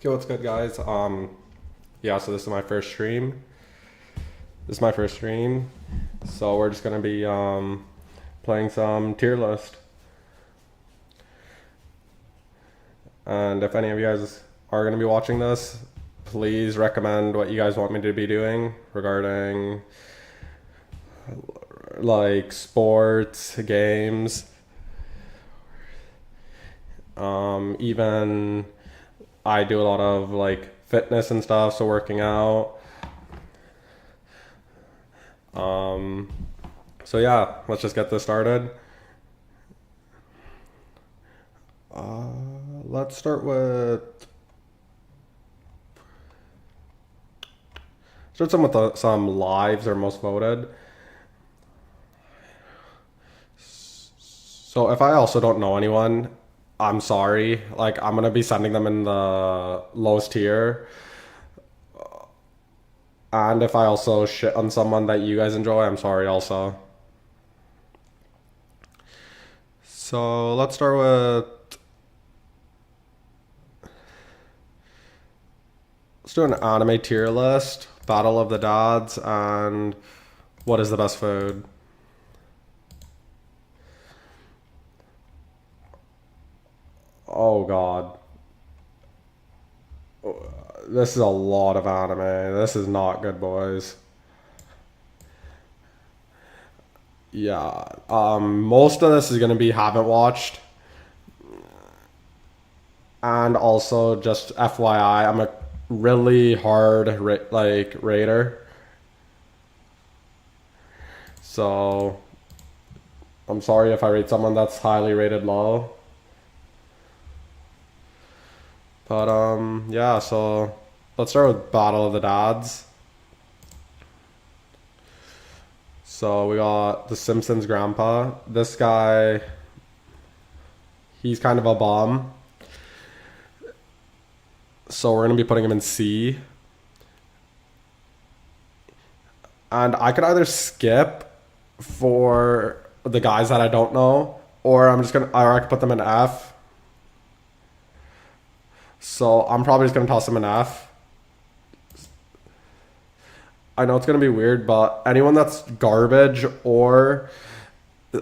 Okay, what's good, guys? Yeah, so this is my first stream. So we're just gonna be playing some tier list. And if any of you guys are gonna be watching this, please recommend what you guys want me to be doing regarding like sports, games, even I do a lot of like fitness and stuff, so working out. So yeah, let's just get this started. Let's start some with some lives or most voted. So if I also don't know anyone, I'm sorry. Like I'm gonna be sending them in the lowest tier. And if I also shit on someone that you guys enjoy, I'm sorry also. So let's start with let's do an anime tier list, Battle of the Dads, and what is the best food. Oh god. This is a lot of anime. This is not good, boys. Yeah. Most of this is gonna be haven't watched. And also just FYI, I'm a really hard rater. So I'm sorry if I rate someone that's highly rated low. But yeah, so let's start with Battle of the Dads. So we got the Simpsons grandpa. This guy, he's kind of a bomb. So we're gonna be putting him in C. And I could either skip for the guys that I don't know, or I could put them in F. So I'm probably just gonna toss them in F. I know it's gonna be weird, but anyone that's garbage or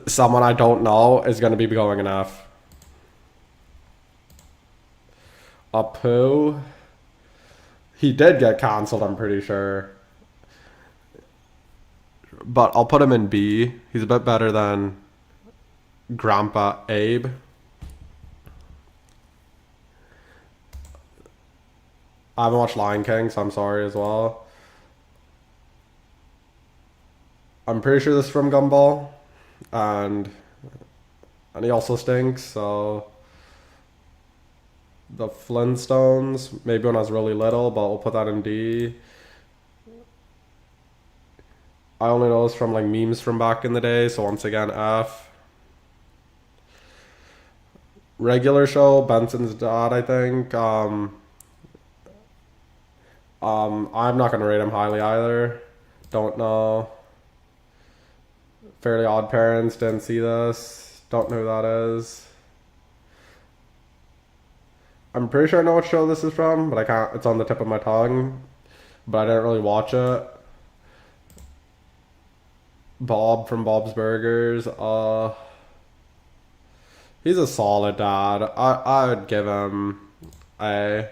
someone I don't know is gonna be going in F. Apu, he did get cancelled, I'm pretty sure. But I'll put him in B. He's a bit better than Grandpa Abe. I haven't watched Lion King, so I'm sorry as well. I'm pretty sure this is from Gumball. And he also stinks, so the Flintstones, maybe when I was really little, but we'll put that in D. I only know this from like memes from back in the day, so once again F. Regular show, Benson's Dad, I think. I'm not gonna rate him highly either. Don't know. Fairly Odd Parents, didn't see this. Don't know who that is. I'm pretty sure I know what show this is from, but I can't. It's on the tip of my tongue, but I didn't really watch it. Bob from Bob's Burgers. He's a solid dad. I'd give him a.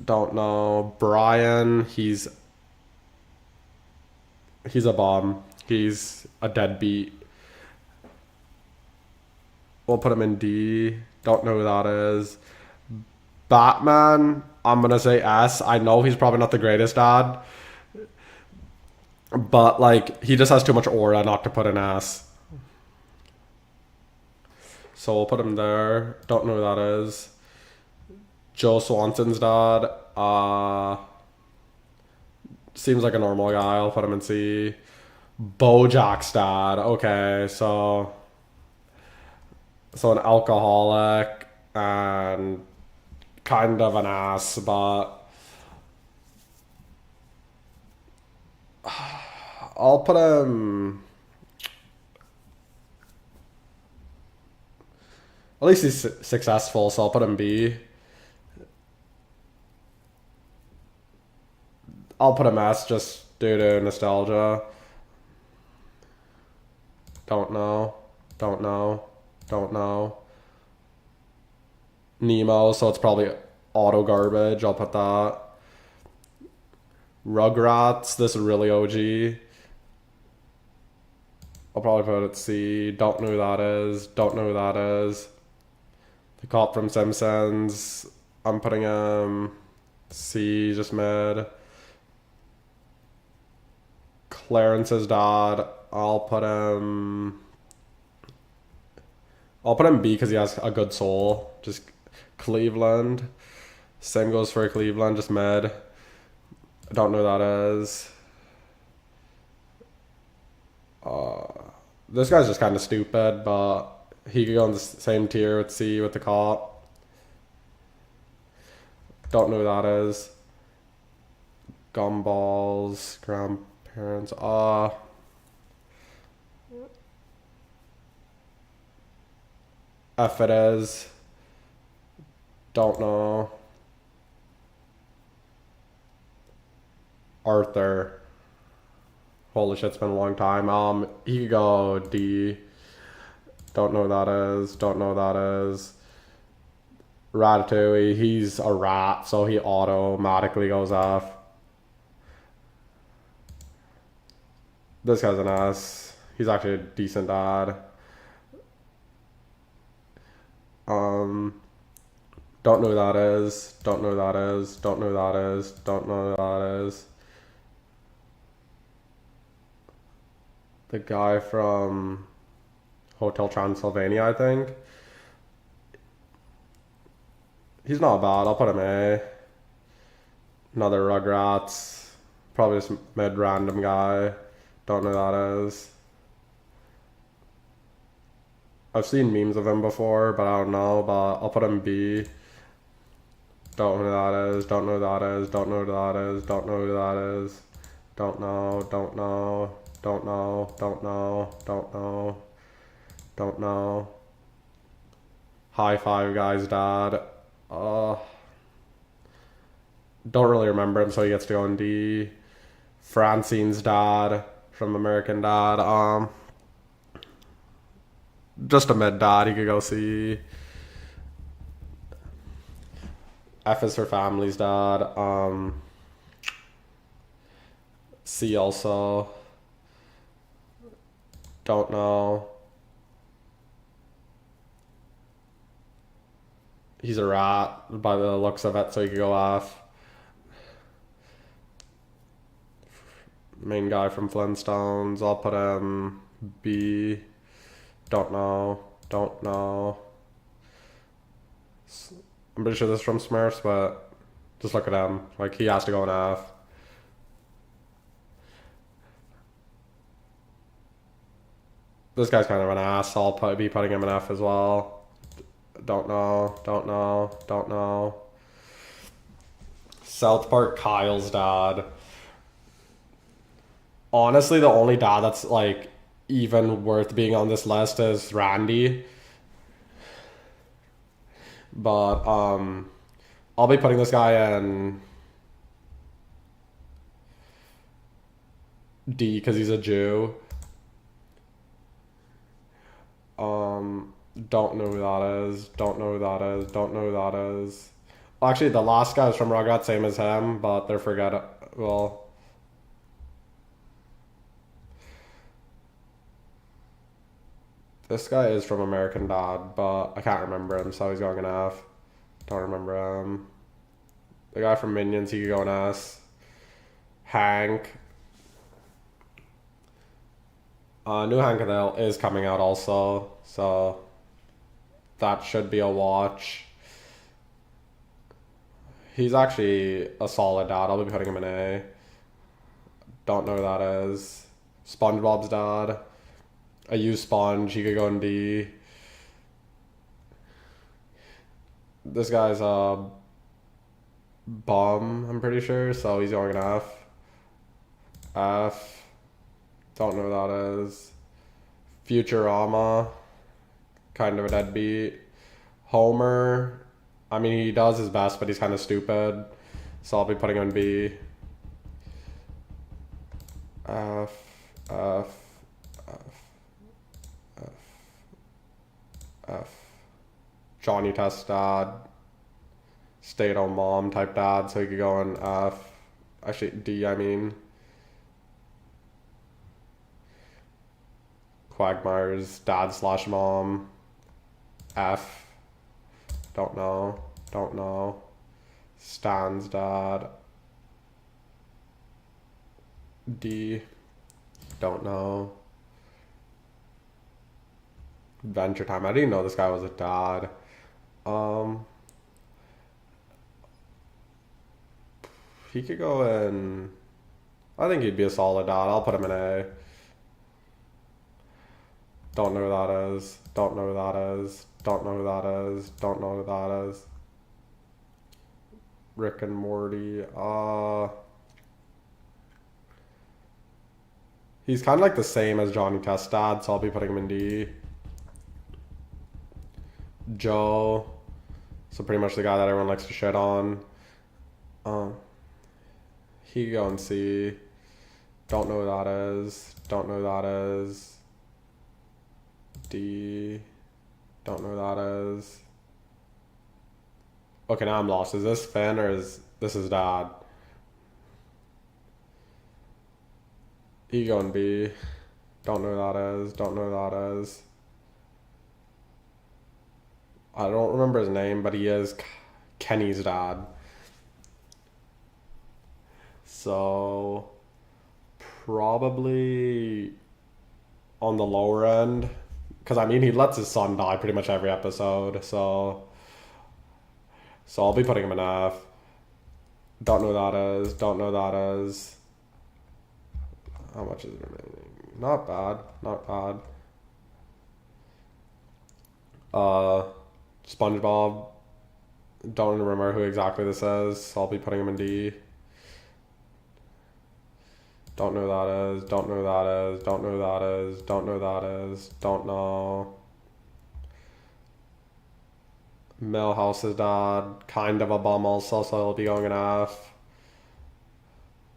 Don't know. Brian. He's a bomb. He's a deadbeat. We'll put him in D. Don't know who that is. Batman. I'm gonna say S. I know he's probably not the greatest dad, but like he just has too much aura not to put an S. So we'll put him there. Don't know who that is. Joe Swanson's dad. Seems like a normal guy. I'll put him in C. Bojack's dad. Okay, so an alcoholic and kind of an ass, but I'll put him. At least he's successful, so I'll put him B. I'll put him S just due to nostalgia. Don't know. Don't know. Don't know. Nemo, so it's probably auto garbage. I'll put that. Rugrats, this is really OG. I'll probably put it C. Don't know who that is. Don't know who that is. The cop from Simpsons. I'm putting him C, just mid. Clarence's dad. I'll put him B because he has a good soul. Just Cleveland. Same goes for Cleveland, just mid. I don't know who that is. This guy's just kind of stupid, but he could go in the same tier with C with the cop. Don't know who that is. Gumballs, grandparents. F it is. Don't know. Arthur. Holy shit, it's been a long time. He could go D. Don't know who that is. Don't know who that is. Ratatouille. He's a rat, so he automatically goes F. This guy's an S. He's actually a decent dad. Don't know who that is. Don't know who that is. Don't know who that is. Don't know who that is. The guy from Hotel Transylvania, I think. He's not bad. I'll put him A. Another Rugrats. Probably just mid random guy. Don't know who that is. I've seen memes of him before, but I don't know. But I'll put him B. Don't know who that is. Don't know who that is. Don't know who that is. Don't know who that is. Don't know. Don't know. Don't know. Don't know. Don't know. Don't know. High Five Guy's dad. Don't really remember him, so he gets to go in D. Francine's dad from American Dad. Just a mid dad. He could go C. F is for family's dad. C also. Don't know. He's a rat by the looks of it, so he could go F. Main guy from Flintstones. I'll put him B. Don't know. Don't know. I'm pretty sure this is from Smurfs, but just look at him. Like, he has to go in F. This guy's kind of an ass, so I'll be putting him in F as well. Don't know. Don't know. Don't know. South Park Kyle's dad. Honestly, the only dad that's, like, even worth being on this list is Randy. But I'll be putting this guy in D because he's a Jew. Don't know who that is. Don't know who that is. Don't know who that is. Well, actually, the last guy is from Rugrats, same as him, but they're forgettable. This guy is from American Dad, but I can't remember him, so he's going in F. Don't remember him. The guy from Minions, he could go in S. Hank. New Hank Hill is coming out also, so that should be a watch. He's actually a solid dad. I'll be putting him in A. Don't know who that is. SpongeBob's dad. I use Sponge. He could go in D. This guy's a bum, I'm pretty sure, so he's going in F. F. Don't know who that is. Futurama. Kind of a deadbeat. Homer, I mean, he does his best, but he's kind of stupid. So I'll be putting him in B. F, F, F. Johnny Test dad. Stay-at-home mom type dad, so he could go in F. Actually, D, I mean. Quagmire's dad slash mom. F. Don't know. Don't know. Stan's dad. D. Don't know. Adventure Time. I didn't know this guy was a dad. He could go in. I think he'd be a solid dad. I'll put him in A. Don't know who that is. Don't know who that is. Don't know who that is. Don't know who that is. Rick and Morty. He's kind of like the same as Johnny Test's dad, so I'll be putting him in D. Joe. So pretty much the guy that everyone likes to shit on. He could go in C. Don't know who that is. Don't know who that is. D. Don't know who that is. Okay, now I'm lost. Is this Finn or is this his dad? He go in B. Don't know who that is. Don't know who that is. I don't remember his name, but he is Kenny's dad. So probably on the lower end, because I mean he lets his son die pretty much every episode. So I'll be putting him in F. Don't know who that is. Don't know who that is. How much is it remaining? Not bad. Not bad. SpongeBob. Don't remember who exactly this is, so I'll be putting him in D. Don't know who that is. Don't know who that is. Don't know who that is. Don't know who that is. Don't know. Millhouse's dad. Kind of a bum also, so he'll be going in F.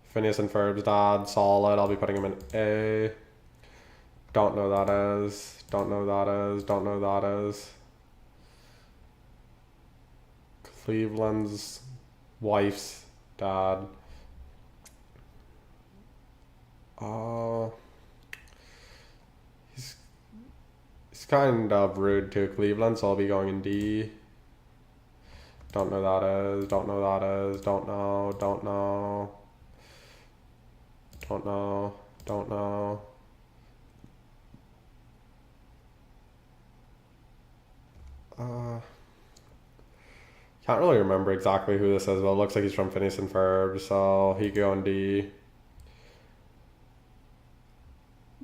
Phineas and Ferb's dad. Solid. I'll be putting him in A. Don't know who that is. Don't know who that is. Don't know who that is. Cleveland's wife's dad. He's kind of rude to Cleveland, so I'll be going in D. Don't know who that is. Don't know who that is. Don't know. Don't know. Don't know. Don't know. Can't really remember exactly who this is, but it looks like he's from Phineas and Ferb, so he could go in D.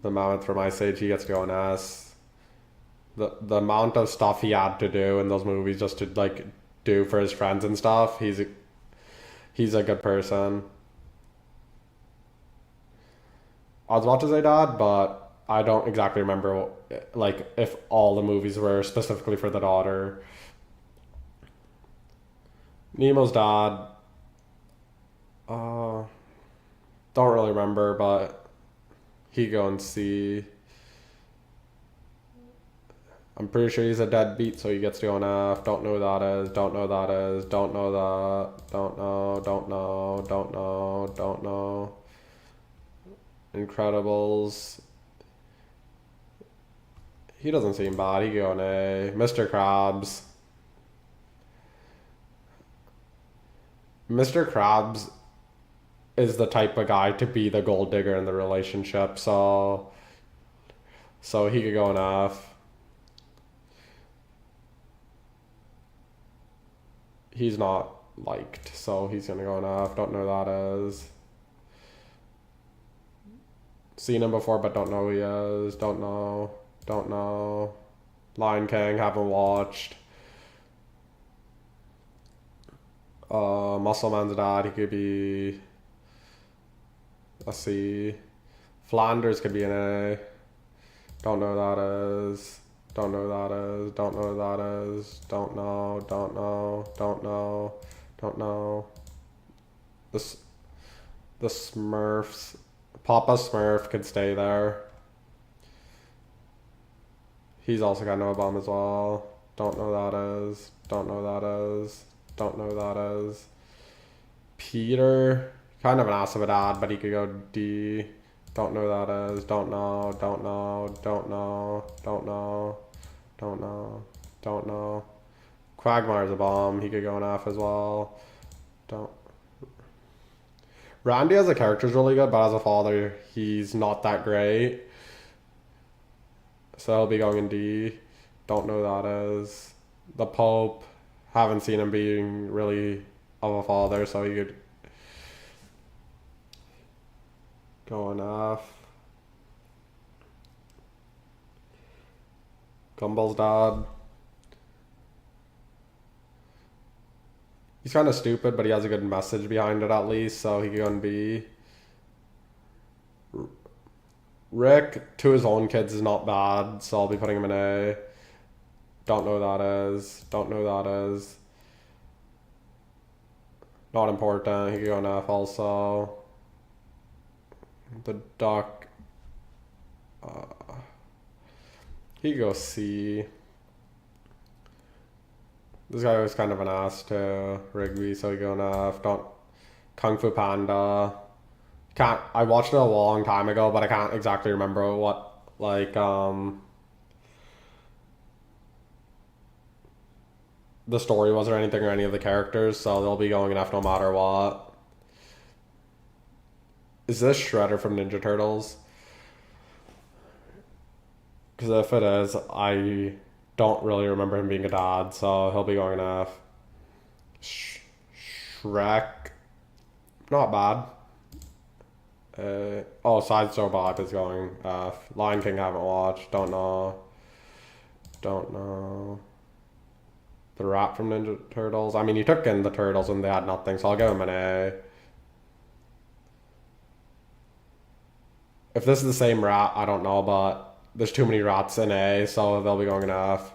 The Mammoth from Ice Age, he gets to go in S. The amount of stuff he had to do in those movies just to like do for his friends and stuff, he's a good person. I was about to say dad, but I don't exactly remember like if all the movies were specifically for the daughter. Nemo's dad. Don't really remember, but he go and see. I'm pretty sure he's a deadbeat, so he gets to go on F. Don't know who that is. Don't know who that is. Don't know that. Don't know. Don't know. Don't know. Don't know. Incredibles. He doesn't seem bad. He go on A. Mr. Krabs. Mr. Krabs is the type of guy to be the gold digger in the relationship, so he could go in F. He's not liked, so he's gonna go in F. Don't know who that is. Seen him before, but don't know who he is. Don't know. Don't know. Lion King, haven't watched. Muscle Man's dad, he could be a C. Flanders could be an A. Don't know who that is. Don't know who that is. Don't know who that is. Don't know. Don't know. Don't know. Don't know. This the Smurfs. Papa Smurf could stay there. He's also got no bomb as well. Don't know who that is. Don't know who that is. Don't know who that is. Peter. Kind of an ass of a dad, but he could go D. Don't know who that is. Don't know. Don't know. Don't know. Don't know. Don't know. Don't know. Quagmire's a bomb. He could go an F as well. Don't. Randy as a character is really good, but as a father, he's not that great. So he'll be going in D. Don't know who that is. The Pope. Haven't seen him being really of a father, so he could go in F. Gumball's dad. He's kind of stupid, but he has a good message behind it at least, so he could go in B. Rick, to his own kids, is not bad, so I'll be putting him in A. Don't know who that is. Don't know who that is. Not important. He could go in F also. The Duck. He could go C. This guy was kind of an ass to Rigby, so he go in F. Don't. Kung Fu Panda. Can't. I watched it a long time ago, but I can't exactly remember what the story was or anything or any of the characters, so they'll be going in F no matter what. Is this Shredder from Ninja Turtles? Because if it is, I don't really remember him being a dad, so he'll be going in F. Shrek, not bad. Sideshow Bob is going F. Lion King I haven't watched, don't know. Don't know. The rat from Ninja Turtles. I mean, he took in the turtles and they had nothing, so I'll give him an A. If this is the same rat, I don't know, but there's too many rats in A, so they'll be going in F.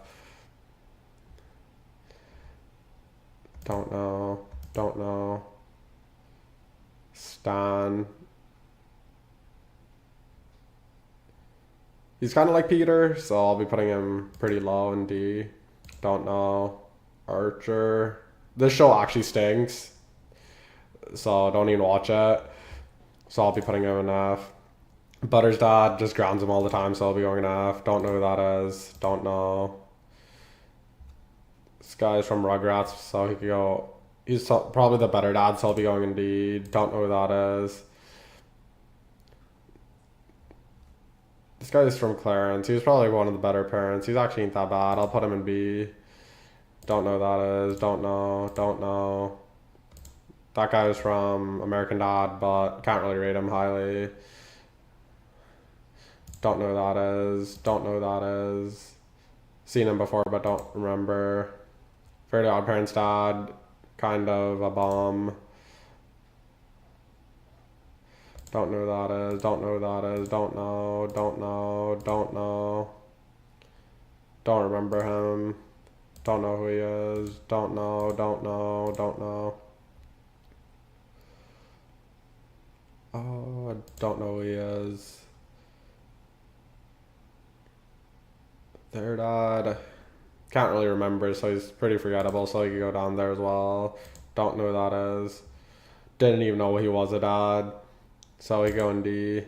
Don't know. Don't know. Stan. He's kind of like Peter, so I'll be putting him pretty low in D. Don't know. Archer. This show actually stinks, so don't even watch it. So I'll be putting him in F. Butter's dad just grounds him all the time, so I'll be going in F. Don't know who that is. Don't know. This guy's from Rugrats, so he could go. He's probably the better dad, so I'll be going in D. Don't know who that is. This guy's from Clarence. He was probably one of the better parents. He's actually ain't that bad. I'll put him in B. Don't know who that is. Don't know. Don't know. That guy was from American Dad, but can't really rate him highly. Don't know who that is. Don't know who that is. Seen him before, but don't remember. Fairly Odd Parents dad. Kind of a bomb. Don't know who that is. Don't know who that is. Don't know. Don't know. Don't know. Don't remember him. Don't know who he is. Don't know. Don't know. Don't know. Oh, I don't know who he is. Their dad. Can't really remember, so he's pretty forgettable, so he could go down there as well. Don't know who that is. Didn't even know he was a dad. So we go in D.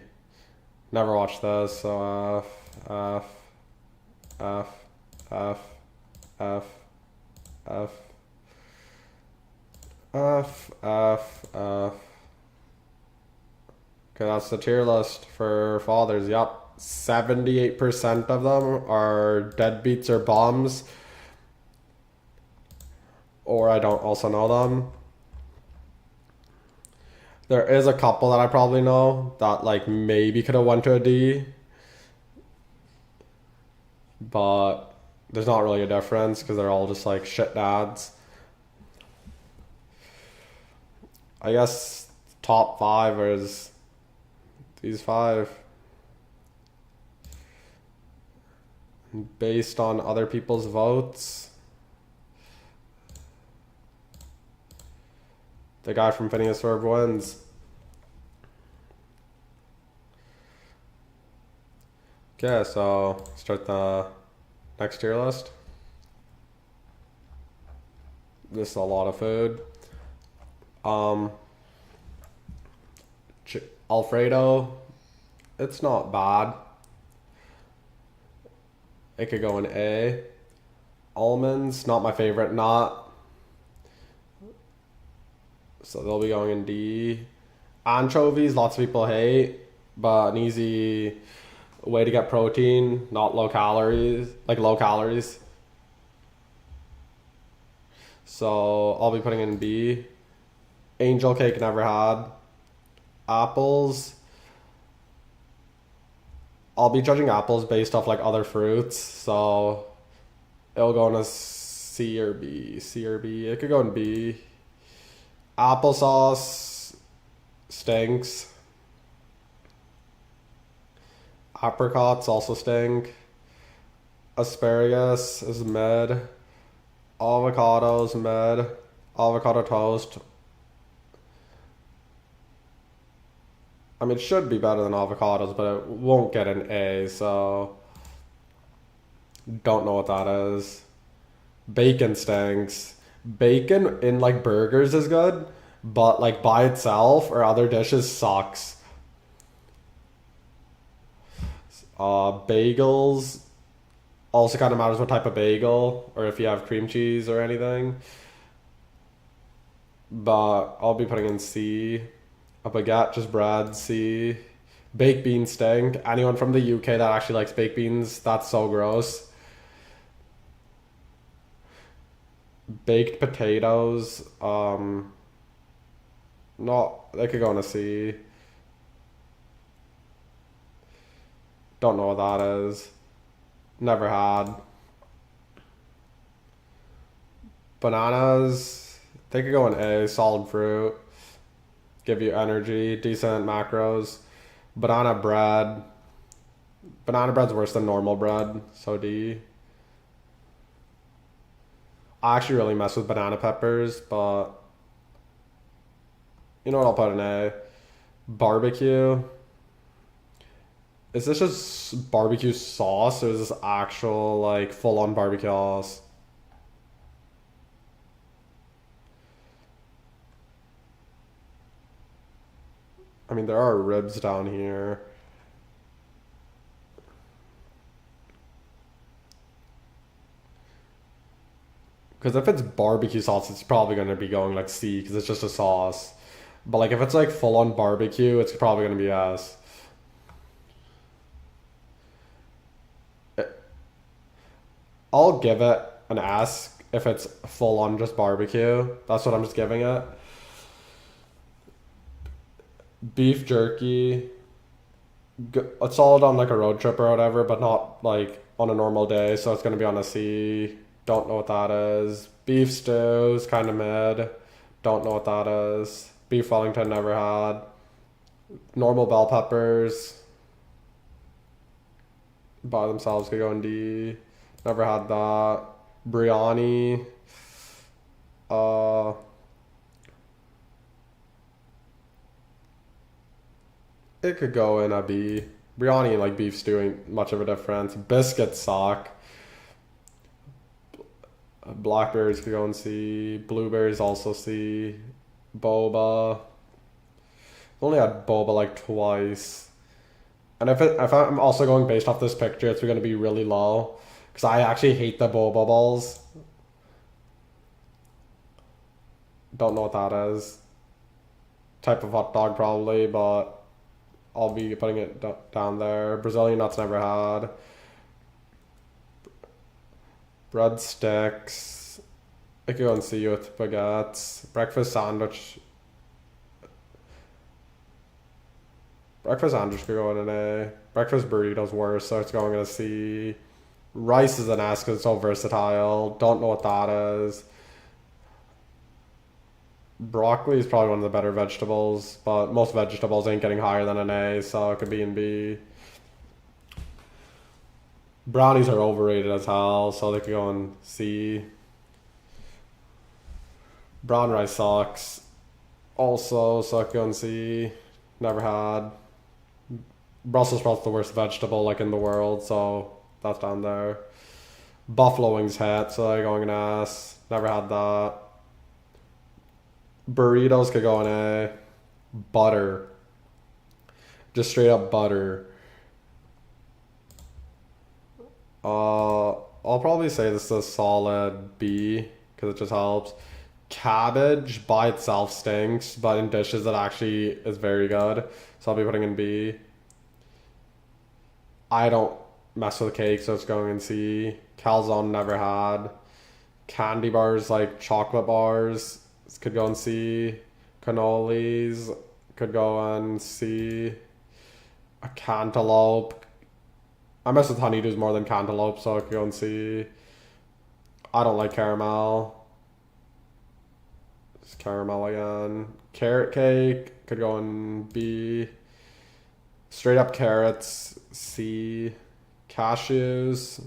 Never watched this, so F, F, F, F, F, F, F, F, F. Okay, that's the tier list for fathers. Yep. 78% of them are deadbeats or bombs. Or I don't also know them. There is a couple that I probably know that like maybe could have went to a D, but there's not really a difference because they're all just like shit dads. I guess top five is these five. based on other people's votes. The guy from Phineas Ferb wins. Okay, so start the next tier list. This is a lot of food. Alfredo, it's not bad. It could go in A. Almonds, not my favorite nut. So they'll be going in D. Anchovies, lots of people hate, but an easy way to get protein, not low calories, like low calories. So I'll be putting in B. Angel cake, never had. Apples, I'll be judging apples based off like other fruits, so it'll go in a C or B. C or B. It could go in B. Applesauce stinks. Apricots also stink. Asparagus is mid. Avocados mid. Avocado toast. I mean, it should be better than avocados, but it won't get an A, so don't know what that is. Bacon stinks. Bacon in like burgers is good, but like by itself or other dishes sucks. Bagels also kind of matters what type of bagel or if you have cream cheese or anything. But I'll be putting in C. A baguette, just bread, C. Baked beans stink. Anyone from the UK that actually likes baked beans, that's so gross. Baked potatoes, not, they could go in a C. Don't know what that is. Never had. Bananas, they could go in A, solid fruit. Give you energy, decent macros. Banana bread. Banana bread's worse than normal bread, so D. I actually really mess with banana peppers, but you know what, I'll put in A. Barbecue. Is this just barbecue sauce or is this actual like full on barbecue sauce? I mean, there are ribs down here. Because if it's barbecue sauce, it's probably going to be going like C because it's just a sauce. But like if it's like full on barbecue, it's probably going to be S. I'll give it an S if it's full on just barbecue. That's what I'm just giving it. Beef jerky. It's solid on like a road trip or whatever, but not like on a normal day, so it's gonna be on a C. Don't know what that is. Beef stew is kind of mid. Don't know what that is. Beef Wellington, never had. Normal bell peppers by themselves could go in D. Never had that. Biryani. Uh, it could go in a B. Biryani and like beef stew ain't much of a difference. Biscuits suck. Blackberries could go in C. Blueberries also C. Boba. I've only had boba like twice. And if I'm also going based off this picture, it's going to be really low. Because I actually hate the boba balls. Don't know what that is. Type of hot dog probably, but I'll be putting it down there. Brazilian nuts, never had. Breadsticks. I could go and see you with baguettes. Breakfast sandwich. Breakfast sandwich could go in an A. Breakfast burrito's worse, so it's going in a C. Rice is an S because it's so versatile. Don't know what that is. Broccoli is probably one of the better vegetables, but most vegetables ain't getting higher than an A, so it could be in B. Brownies are overrated as hell, so they could go in C. Brown rice sucks. Also, so I could go in C. Never had. Brussels sprouts the worst vegetable like in the world, so that's down there. Buffalo wings hit, so they're going in S. Never had that. Burritos could go in A. Butter. Just straight up butter. I'll probably say this is a solid B because it just helps. Cabbage by itself stinks, but in dishes it actually is very good. So I'll be putting in B. I don't mess with cake, so it's going in C. Calzone never had. Candy bars like chocolate bars could go in C. Cannolis could go in C. A cantaloupe. I mess with honeydews more than cantaloupe, so I could go and see. I don't like caramel. It's caramel again. Carrot cake could go in B. Straight up carrots, C. Cashews,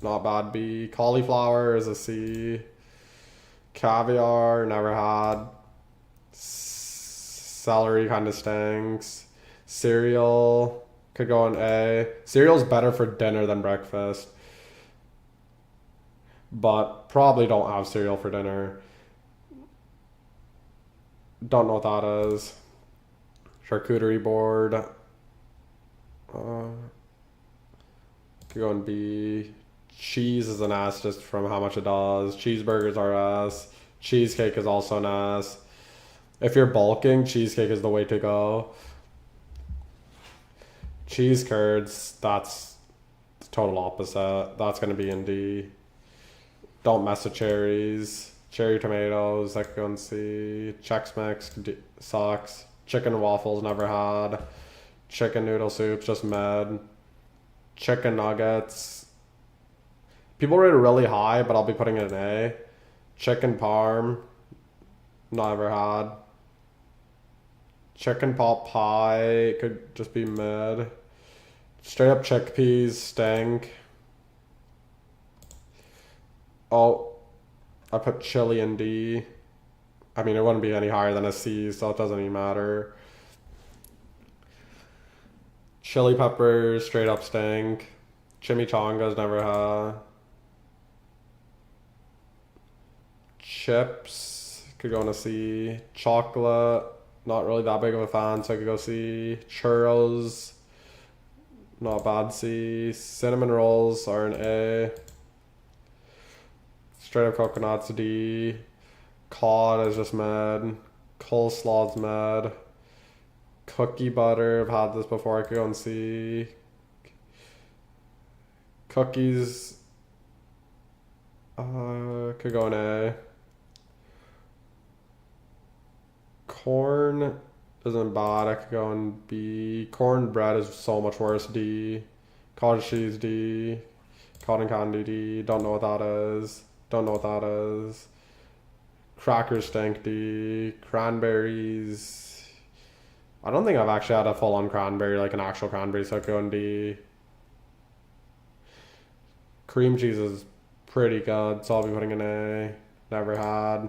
not bad, B. Cauliflower is a C. Caviar, never had. Celery kind of stinks. Cereal could go in A. Cereal's better for dinner than breakfast. But probably don't have cereal for dinner. Don't know what that is. Charcuterie board. Could go in B. Cheese is an S just from how much it does. Cheeseburgers are S. Cheesecake is also an S. If you're bulking, cheesecake is the way to go. Cheese curds, that's the total opposite. That's going to be in D. Don't mess with cherries. Cherry tomatoes, that could go in C. Chex Mix sucks. Chicken waffles, never had. Chicken noodle soup, just mid. Chicken nuggets. People rate it really high, but I'll be putting it in A. Chicken parm, never had. Chicken pot pie could just be mid. Straight up chickpeas stink. Oh, I put chili in D. I mean, it wouldn't be any higher than a C, so it doesn't even matter. Chili peppers straight up stink. Chimichangas never had. Chips could go in a C. Chocolate, not really that big of a fan, so I could go C. Churros, not bad, C. Cinnamon rolls are an A. Straight up coconuts, D. Cod is just mid. Coleslaw's mid. Cookie butter, I've had this before, I could go and see. Cookies, could go in A. Corn isn't bad, I could go in B. Cornbread is so much worse, D. Cottage cheese, D. Cotton candy, D. Don't know what that is. Don't know what that is. Crackers stink, D. Cranberries. I don't think I've actually had a full-on cranberry, like an actual cranberry, so I could go in D. Cream cheese is pretty good, so I'll be putting in A. Never had.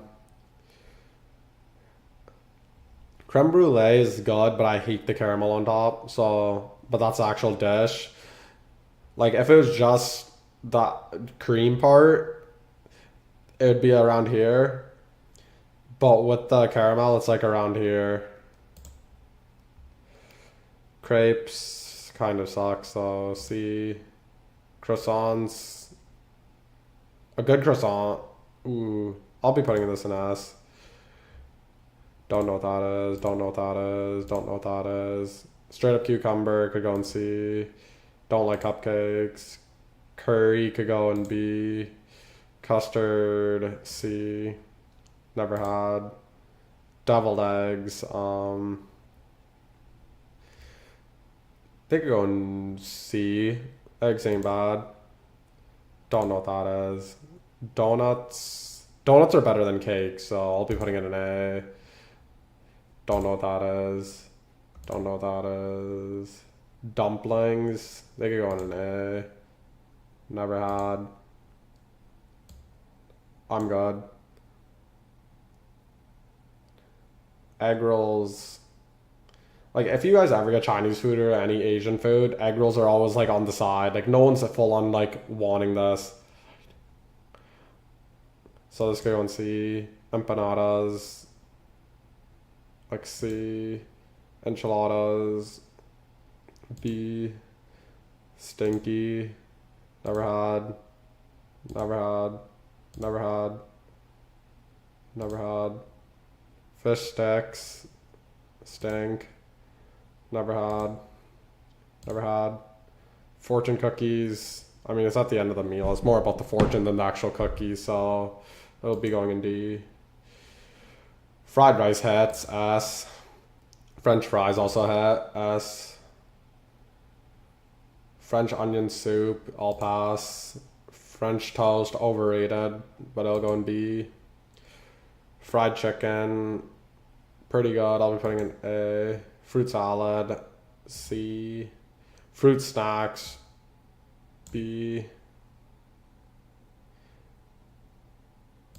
Creme brulee is good, but I hate the caramel on top, so, but that's the actual dish. Like, if it was just that cream part, it would be around here. But with the caramel, it's like around here. Crepes kind of sucks, so C. Croissants. A good croissant. Ooh, I'll be putting this in S. Don't know what that is. Don't know what that is. Don't know what that is. Straight up cucumber could go in C. Don't like cupcakes. Curry could go in B. Custard, C. Never had. Deviled eggs. They could go in C. Eggs ain't bad. Don't know what that is. Donuts. Donuts are better than cake, so I'll be putting it in A. Don't know what that is. Don't know what that is. Dumplings. They could go in an A. Never had. I'm good. Egg rolls. Like, if you guys ever get Chinese food or any Asian food, egg rolls are always like on the side. Like, no one's full on like wanting this. So let's go and see empanadas. Like C, enchiladas, B, stinky, never had, never had, never had, never had. Fish sticks, stink, never had, never had. Fortune cookies. I mean, it's at the end of the meal. It's more about the fortune than the actual cookies, so it'll be going in D. Fried rice hits, S. French fries also hit, S. French onion soup, I'll pass. French toast, overrated, but it'll go in B. Fried chicken, pretty good. I'll be putting in A. Fruit salad, C. Fruit snacks, B.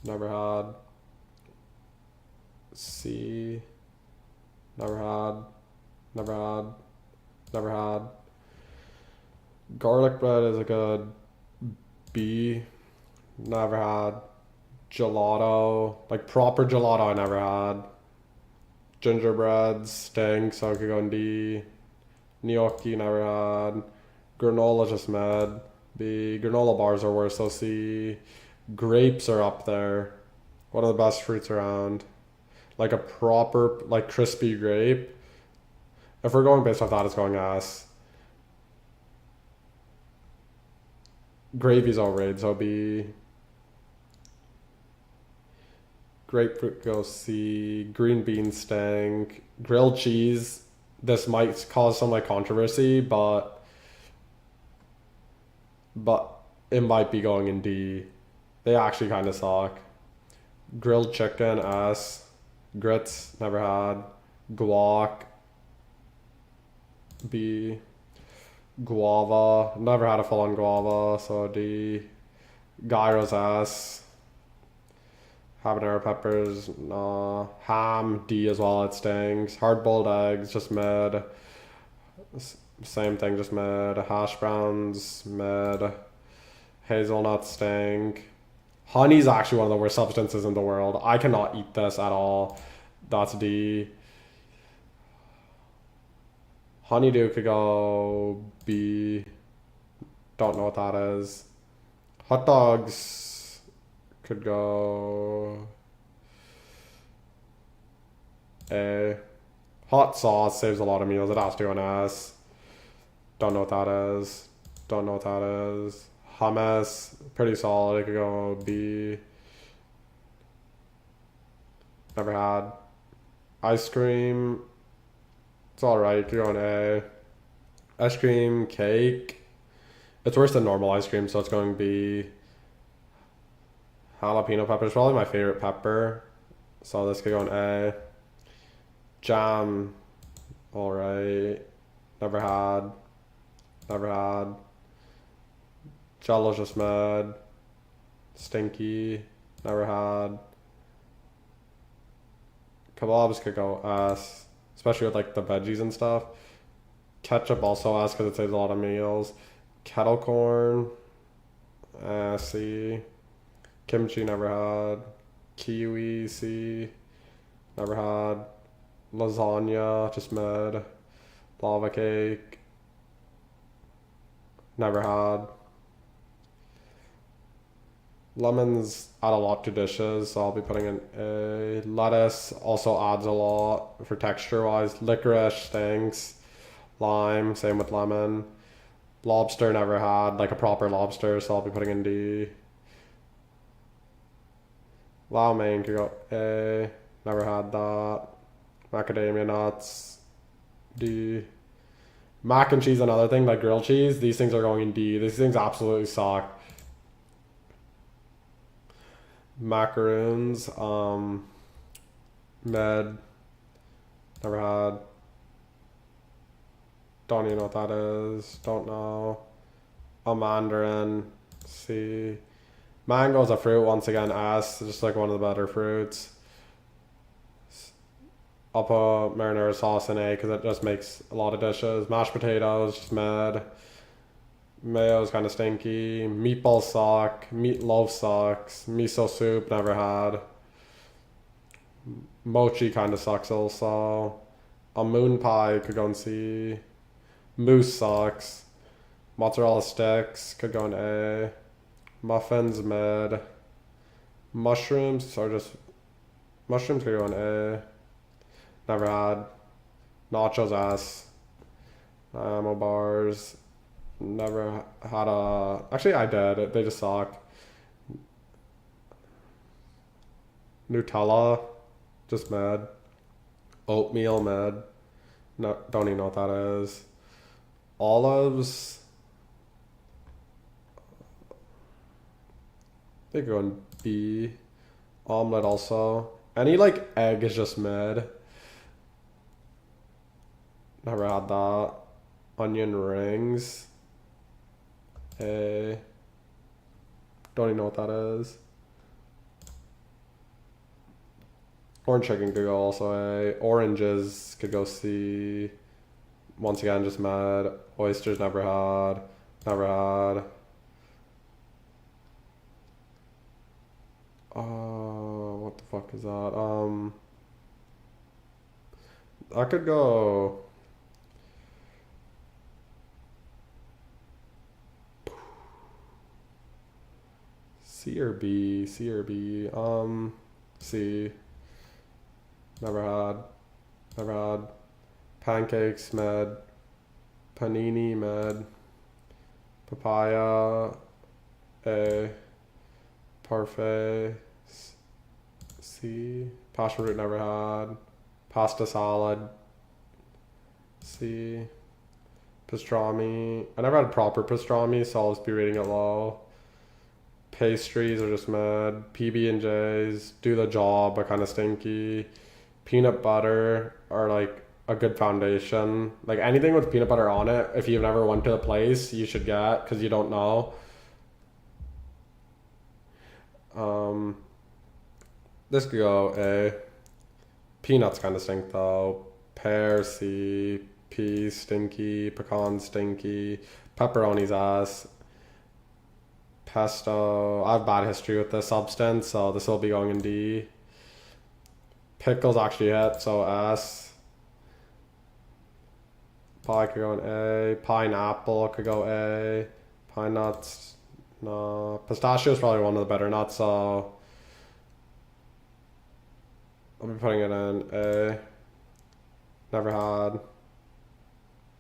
Never had. C. Never had. Never had. Never had. Garlic bread is a good B. Never had. Gelato, like proper gelato, I never had. Gingerbread stink, so I could go in D. Gnocchi never had. Granola just mad. B. Granola bars are worse, so C. Grapes are up there. One of the best fruits around. Like a proper, like crispy grape. If we're going based off that, it's going S. Gravy's overrated, so B. Grapefruit goes C. Green beans stink. Grilled cheese. This might cause some like controversy, but it might be going in D. They actually kind of suck. Grilled chicken S. Grits never had. Guac B. Guava never had a full on guava, so D. Gyros S. Habanero peppers, nah. Ham, D as well, it stings. Hard boiled eggs, just mid. Same thing, just mid. Hash browns, mid. Hazelnuts stink. Honey's actually one of the worst substances in the world. I cannot eat this at all. That's D. Honeydew could go B. Don't know what that is. Hot dogs could go A. Hot sauce saves a lot of meals. It has to go an S. Don't know what that is. Don't know what that is. Hummus, pretty solid. It could go B. Never had. Ice cream, it's alright. It could go an A. Ice cream, cake. It's worse than normal ice cream, so it's going B. Jalapeno pepper is probably my favorite pepper, so this could go an A. Jam, alright. Never had. Never had. Jello's just mad. Stinky, never had. Kebabs could go S, especially with like the veggies and stuff. Ketchup also S because it saves a lot of meals. Kettle corn, C. Kimchi never had. Kiwi, C. Never had. Lasagna, just mid. Lava cake, never had. Lemons add a lot to dishes, so I'll be putting in A. Lettuce also adds a lot for texture wise. Licorice stinks. Lime, same with lemon. Lobster never had like a proper lobster, so I'll be putting in D. Lau mein could go A. Never had that. Macadamia nuts, D. Mac and cheese, another thing, like grilled cheese. These things are going in D. These things absolutely suck. Macaroons, med, never had. Don't even know what that is. Don't know. A mandarin, C. Mango's a fruit once again, S. Just like one of the better fruits. I'll put marinara sauce in A because it just makes a lot of dishes. Mashed potatoes, just mad. Mayo's kind of stinky. Meatballs suck. Meatloaf sucks. Miso soup, never had. Mochi kind of sucks also. A moon pie could go in C. Mousse sucks. Mozzarella sticks could go in A. Muffins mid. Mushrooms could go in A. Never had. Nachos S. Ammo bars. Never had a. Actually, I did. They just suck. Nutella, just mad. Oatmeal mad. No, don't even know what that is. Olives. They go in B. Omelet also. Any like egg is just mid. Never had that. Onion rings. A. Don't even know what that is. Orange chicken could go also A. Oranges could go C. Once again, just mad. Oysters never had. Never had. What the fuck is that? I could go. C or B? C or B? C. Never had. Never had. Pancakes, med. Panini, med. Papaya, A. Parfait, C. Passion fruit, never had. Pasta salad, C. Pastrami. I never had proper pastrami, so I'll just be rating it low. Pastries are just mad. PB&Js do the job, but kind of stinky. Peanut butter are like a good foundation. Like anything with peanut butter on it, if you've never went to the place, you should get because you don't know. This could go A. Peanuts kind of stink though. Pear, C. Pea, stinky. Pecan, stinky. Pepperoni's ass. Pesto. I have bad history with this substance, so this will be going in D. Pickles actually hit, so S. Pie could go in A. Pineapple could go A. Pine nuts, no. Pistachio is probably one of the better nuts, so I'll be putting it in A. Never had.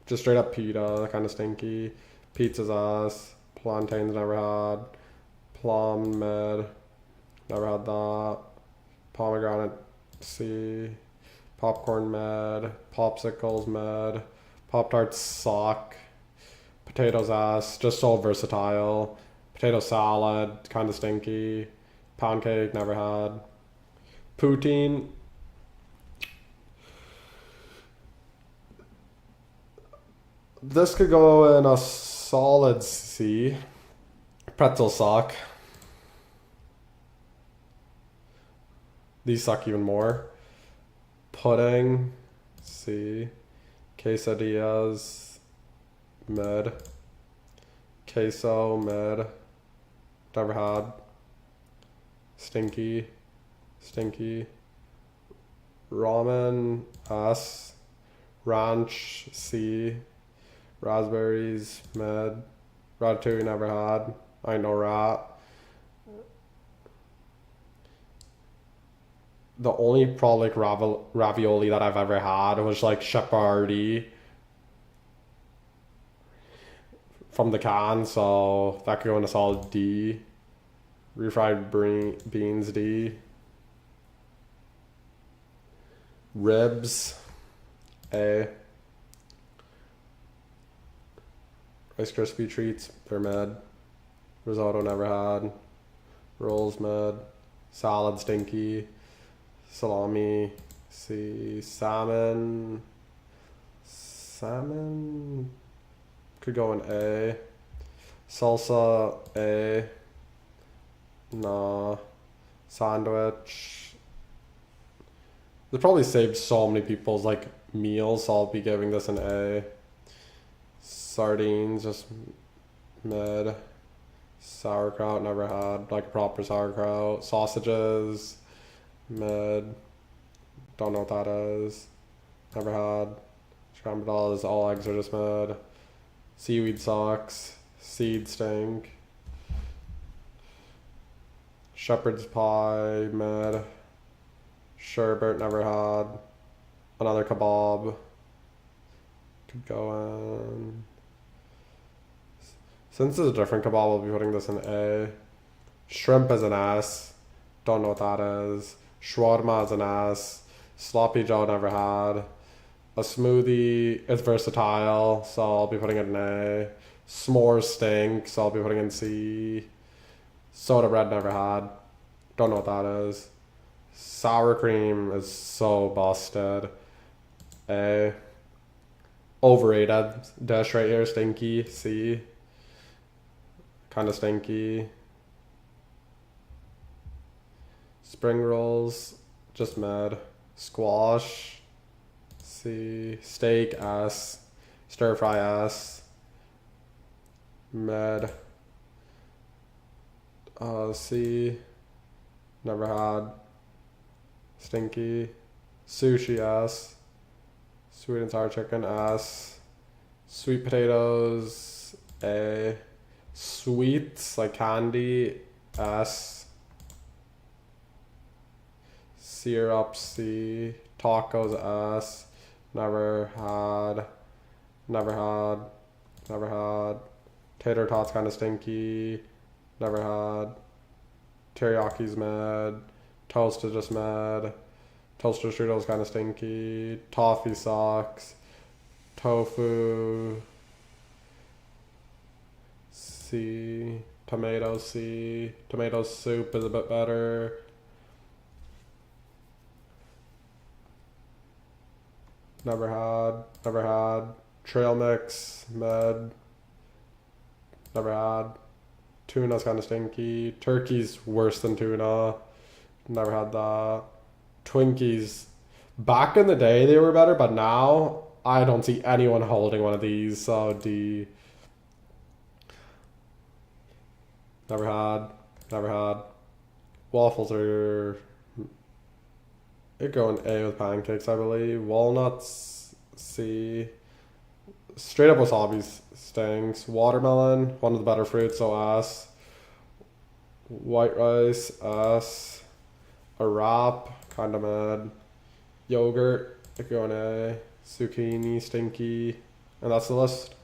Just straight up pita, kind of stinky. Pizza's ass. Plantains never had. Plum mid. Never had that. Pomegranate C. Popcorn mid. Popsicles mid. Pop Tarts suck. Potatoes ass. Just so versatile. Potato salad, kind of stinky. Pound cake, never had. Poutine. This could go in a solid C. Pretzels suck. These suck even more. Pudding, C. Quesadillas, mid. Queso, mid. Never had. Stinky. Stinky. Ramen, S. Ranch, C. Raspberries, mid. Ratatouille, never had. I ain't no rat. The only probably like ravioli that I've ever had was like Shepardi from the can, so that could go in a solid D. Refried beans, D. Ribs, A. Rice Krispie treats, they're mid. Risotto, never had. Rolls, mid. Salad, stinky. Salami, C. Salmon could go in A. Salsa, A. No. Sandwich. They probably saved so many people's like meals, so I'll be giving this an A. Sardines, just mid. Sauerkraut, never had like proper sauerkraut. Sausages, mid. Don't know what that is. Never had. Scrambled eggs, all eggs are just mid. Seaweed socks, seed stink. Shepherd's pie, mid. Sherbet, never had. Another kebab. Could go in. Since it's a different kebab, I'll be putting this in A. Shrimp is an S. Don't know what that is. Shawarma is an S. Sloppy Joe, never had. A smoothie is versatile, so I'll be putting it in A. S'mores stink, so I'll be putting in C. Soda bread, never had. Don't know what that is. Sour cream is so busted. A. Overrated dish right here, stinky. C. Kind of stinky. Spring rolls, just mid. Squash, C. Steak, S. Stir fry, S. Mid. C. Never had. Stinky. Sushi, S. Sweet and sour chicken, S. Sweet potatoes, A. Sweets, like candy, S. Syrup, C. Tacos, S. Never had. Never had. Never had. Tater tots kind of stinky. Never had. Teriyakis mad. Toast is just mad. Toaster strudels kind of stinky. Toffee socks. Tofu. C. Tomato C. Tomato soup is a bit better. Never had. Never had. Trail mix. Med. Never had. Tuna's kind of stinky. Turkey's worse than tuna. Never had that. Twinkies. Back in the day they were better, but now I don't see anyone holding one of these, so D. Never had. Never had. Waffles are... It go in A with pancakes, I believe. Walnuts, C. Straight up wasabi stinks. Watermelon, one of the better fruits, so S. White rice, S. A wrap, kind of mad. Yogurt, it go in A. Zucchini, stinky. And that's the list.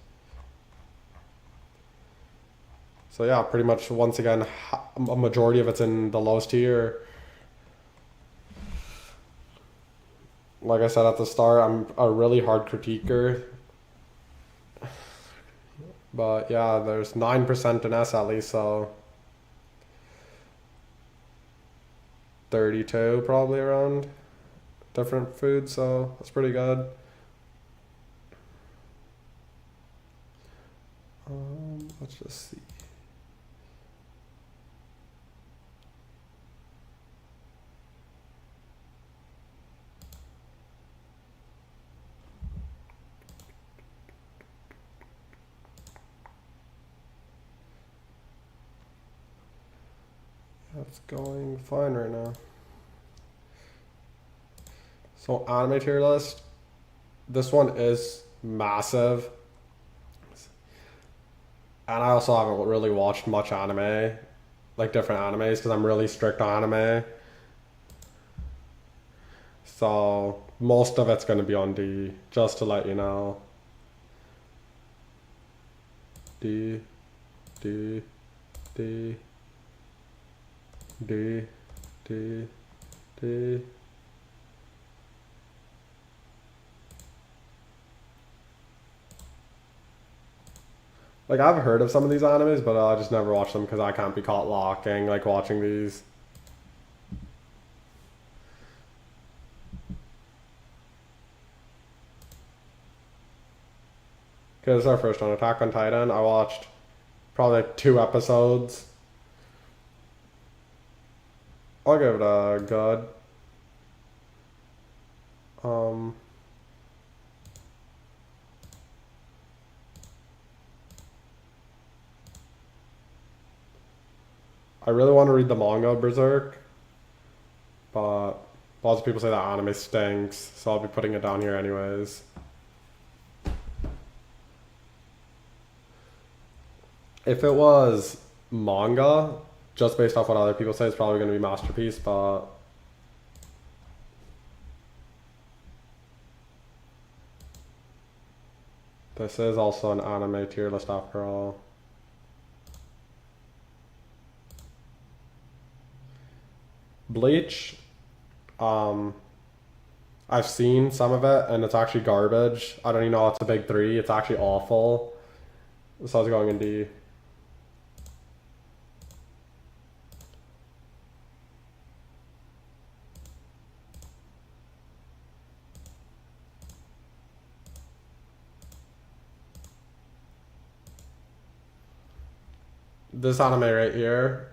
So yeah, pretty much once again, a majority of it's in the lowest tier. Like I said at the start, I'm a really hard critiquer. But yeah, there's 9% in S at least, so 32 probably around different foods, so that's pretty good. Let's just see. That's going fine right now. So anime tier list. This one is massive. And I also haven't really watched much anime, like different animes, because I'm really strict on anime. So most of it's going to be on D, just to let you know. D, D, D, D, D, D. Like, I've heard of some of these animes, but I just never watch them because I can't be caught locking, like, watching these. Because our first one, Attack on Titan, I watched Probably like 2 episodes. I'll give it a good. I really want to read the manga of Berserk, but lots of people say that anime stinks, so I'll be putting it down here anyways. If it was manga, just based off what other people say, it's probably going to be Masterpiece, but this is also an anime tier list after all. Bleach, I've seen some of it and it's actually garbage. I don't even know it's a big 3. It's actually awful. So I was going in D. This anime right here,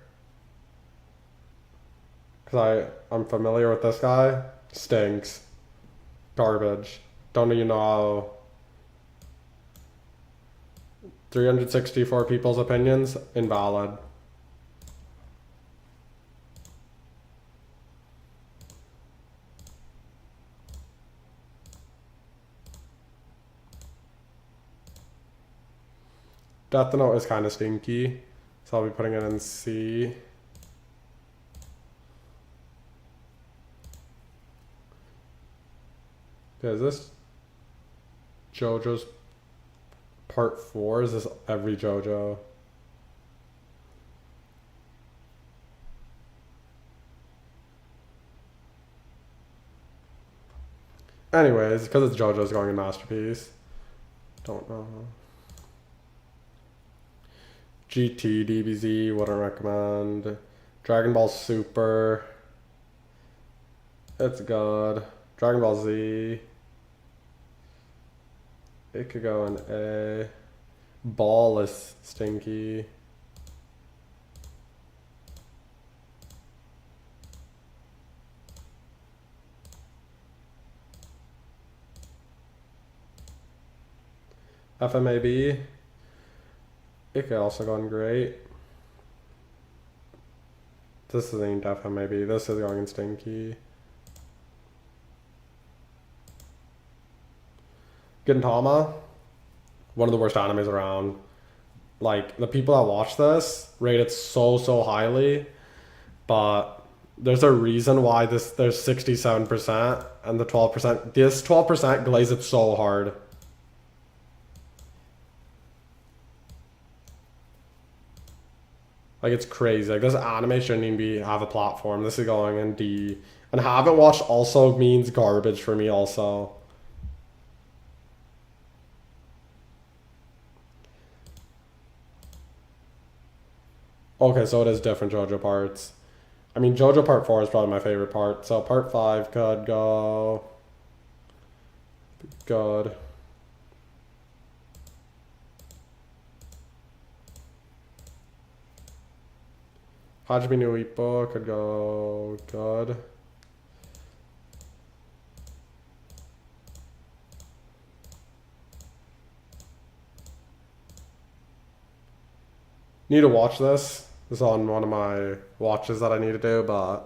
because I'm familiar with this guy, stinks. Garbage. Don't even know how. 364 people's opinions, invalid. Death Note is kind of stinky, so I'll be putting it in C. Okay, is this JoJo's part 4? Is this every JoJo? Anyways, because it's JoJo's going in Masterpiece. Don't know. GT, DBZ, wouldn't recommend. Dragon Ball Super. It's good. Dragon Ball Z. It could go in A. Ball is stinky. FMAB. It could also go in great. This isn't FMAB. This is going in stinky. Gintama, one of the worst animes around. Like, the people that watch this rate it so highly, but there's a reason why there's 67% and the 12%. This 12% glaze it so hard. Like, it's crazy. Like, this anime shouldn't even have a platform. This is going in D. And haven't watched also means garbage for me also. Okay, so it is different JoJo parts. I mean, JoJo Part 4 is probably my favorite part. So Part 5 could go good. Hajime no Ippo could go good. Need to watch this. This is on one of my watches that I need to do, but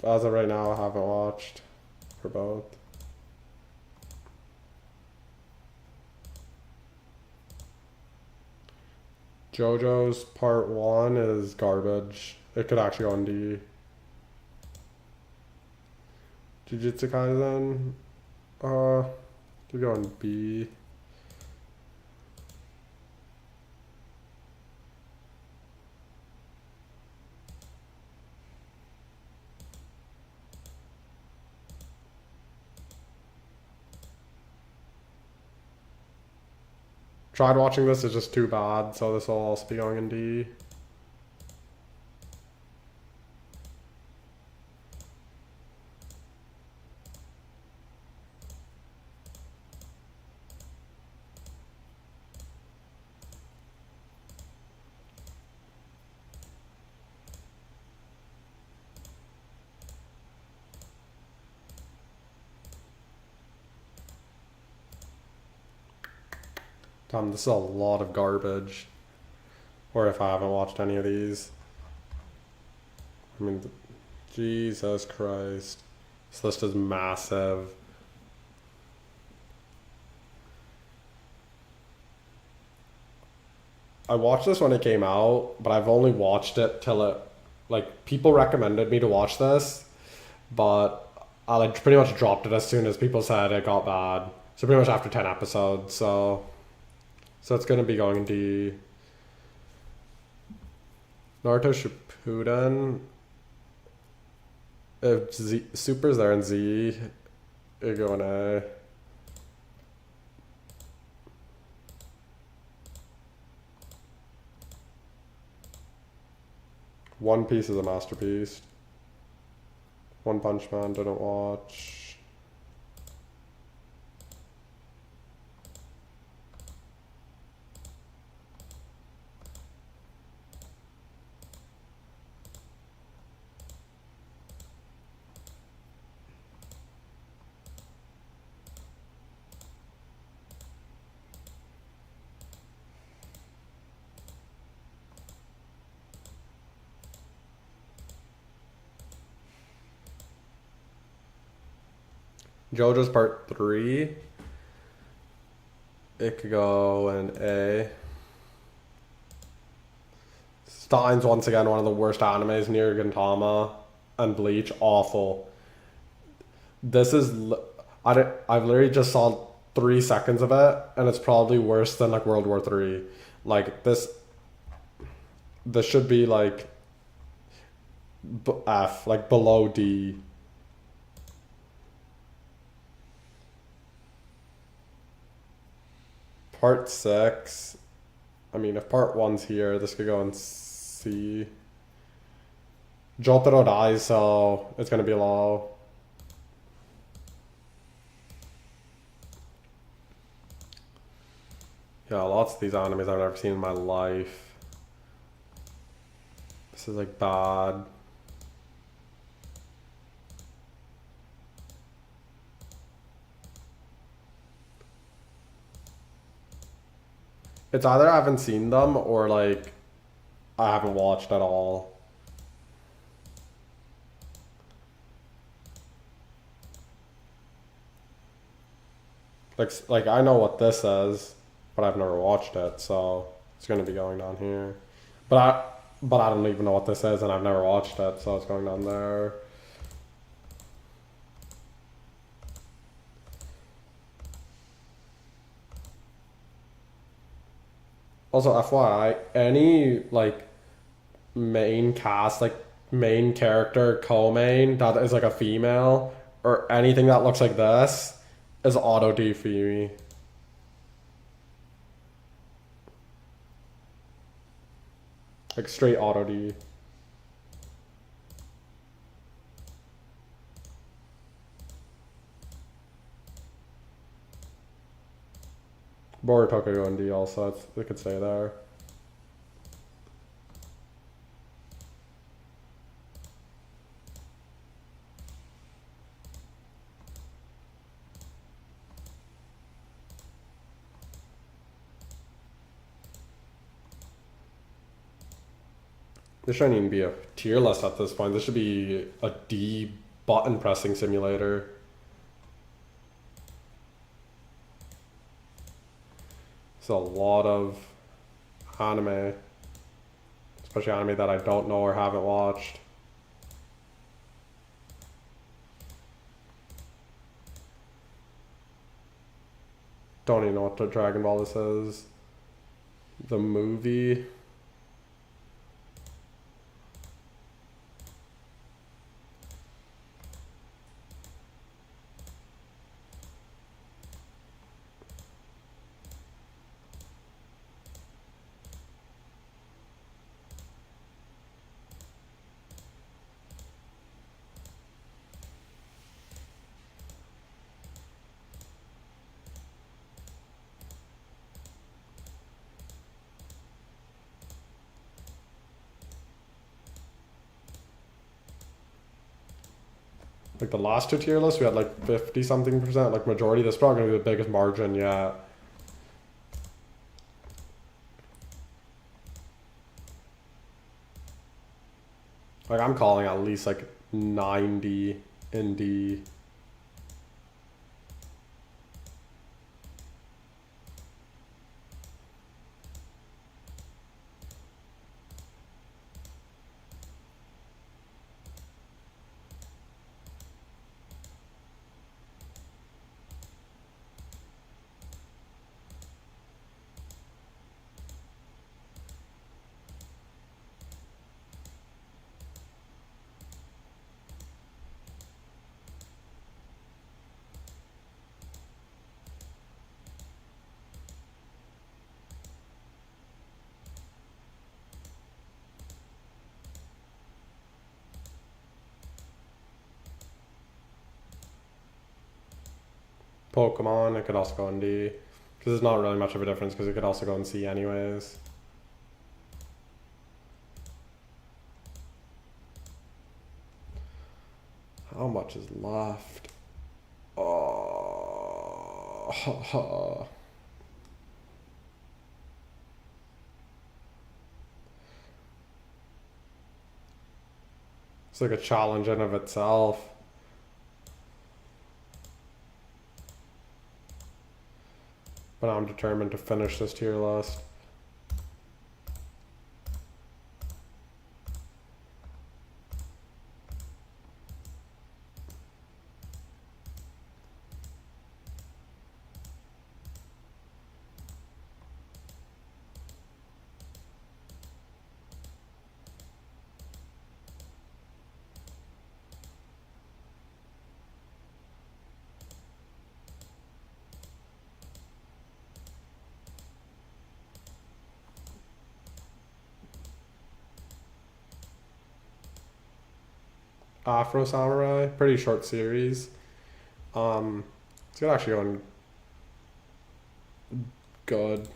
as of right now, I haven't watched for both. JoJo's Part 1 is garbage. It could actually go on D. Jujutsu Kaisen, could go on B. Tried watching this, it's just too bad, so this will also be going in D. Damn, this is a lot of garbage. Or if I haven't watched any of these. I mean, Jesus Christ. This list is massive. I watched this when it came out, but I've only watched it till it, like, people recommended me to watch this, but I like pretty much dropped it as soon as people said it got bad. So pretty much after 10 episodes, so it's gonna be going to Naruto Shippuden. If Z Super's there and Z, you're going A. One Piece is a masterpiece. One Punch Man didn't watch. JoJo's Part 3. It could go in A. Stein's once again one of the worst animes. Near Gintama and Bleach, awful. This is I've literally just saw 3 seconds of it, and it's probably worse than like World War III. Like this should be like F, like below D. Part 6. I mean, if part 1's here, this could go in C. Jotaro dies, so it's gonna be low. Yeah, lots of these animes I've never seen in my life. This is like bad. It's either I haven't seen them or like I haven't watched at all. Like I know what this is, but I've never watched it, so it's gonna be going down here. But I don't even know what this is, and I've never watched it, so it's going down there. Also, FYI, any like main cast, like main character, co-main that is like a female, or anything that looks like this is auto D for me. Like straight auto D. Boruto could go in D also, it could stay there. This shouldn't even be a tier list at this point. This should be a D button pressing simulator. It's a lot of anime, especially anime that I don't know or haven't watched. Don't even know what the Dragon Ball this is. The movie. Like the last two tier lists, we had like 50 something percent, like majority. That's probably gonna be the biggest margin yet. Like, I'm calling at least like 90 in D. Pokemon, it could also go in D. Because there's not really much of a difference because it could also go in C anyways. How much is left? Oh. It's like a challenge in of itself. But I'm determined to finish this tier list. Afro Samurai, pretty short series. It's actually going good.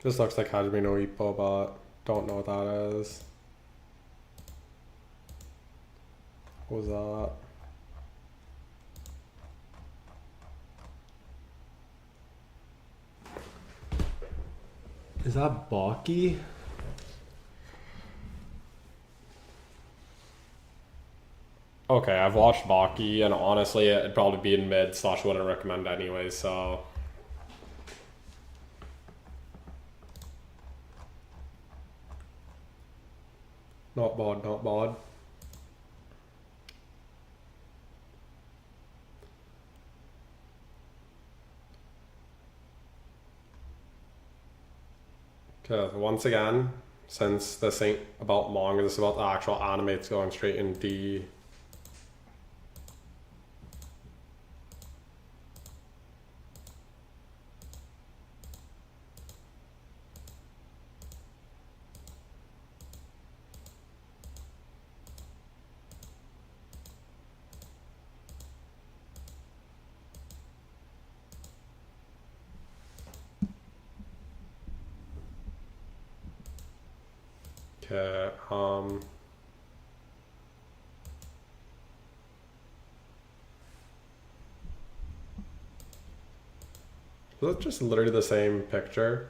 This looks like Hajime no Ippo, but don't know what that is. What was that? Is that Baki? Okay, I've watched Baki, and honestly, it'd probably be in mid / wouldn't recommend anyway, so. Not bad, not bad. Okay, once again, since this ain't about manga, this is about the actual anime, it's going straight in D. Okay, is that just literally the same picture?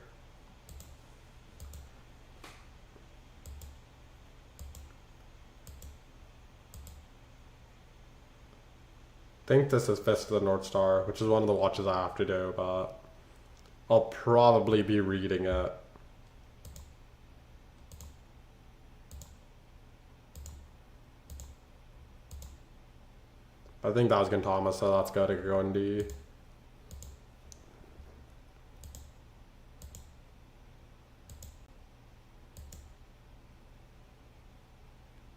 I think this is Fist of the North Star, which is one of the watches I have to do, but I'll probably be reading it. I think that was Gintama, so that's good to go in D.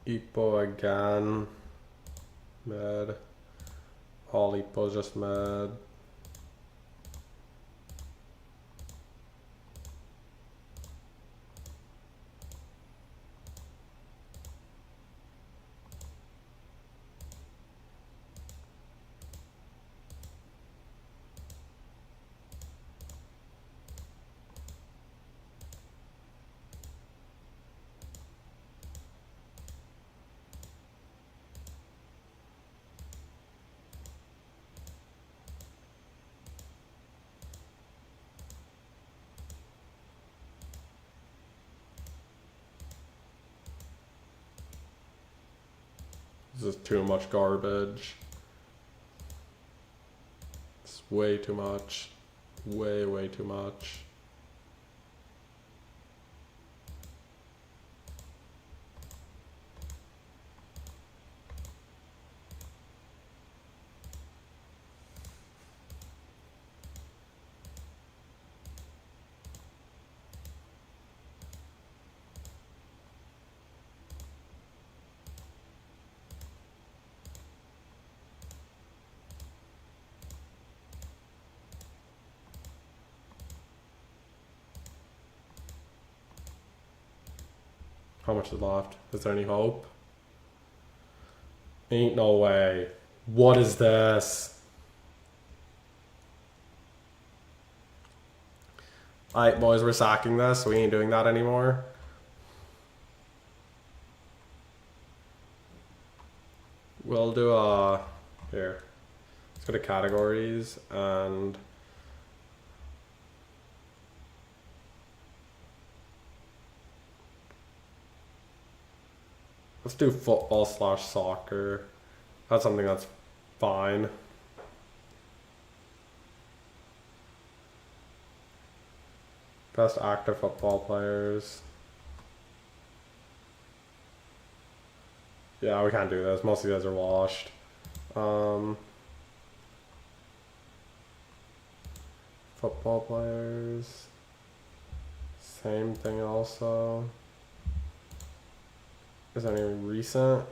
Ippo again. Mid. All Ippo's just mid. This is too much garbage. It's way too much. Way too much. How much is left? Is there any hope? Ain't no way. What is this? Alright, boys, we're sacking this. We ain't doing that anymore. We'll do here. Let's go to categories and let's do football/soccer. That's something that's fine. Best active football players. Yeah, we can't do this. Most of you guys are washed. Football players. Same thing also. Is there any recent?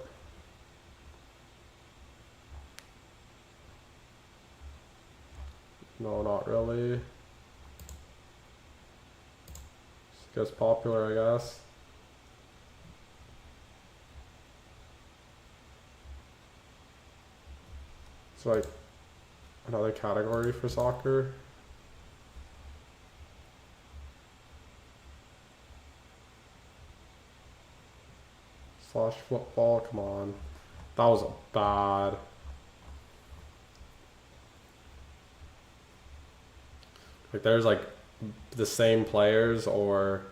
No, not really. Just gets popular, I guess. It's like another category for soccer. Slash football, come on. That was bad. Like there's like the same players or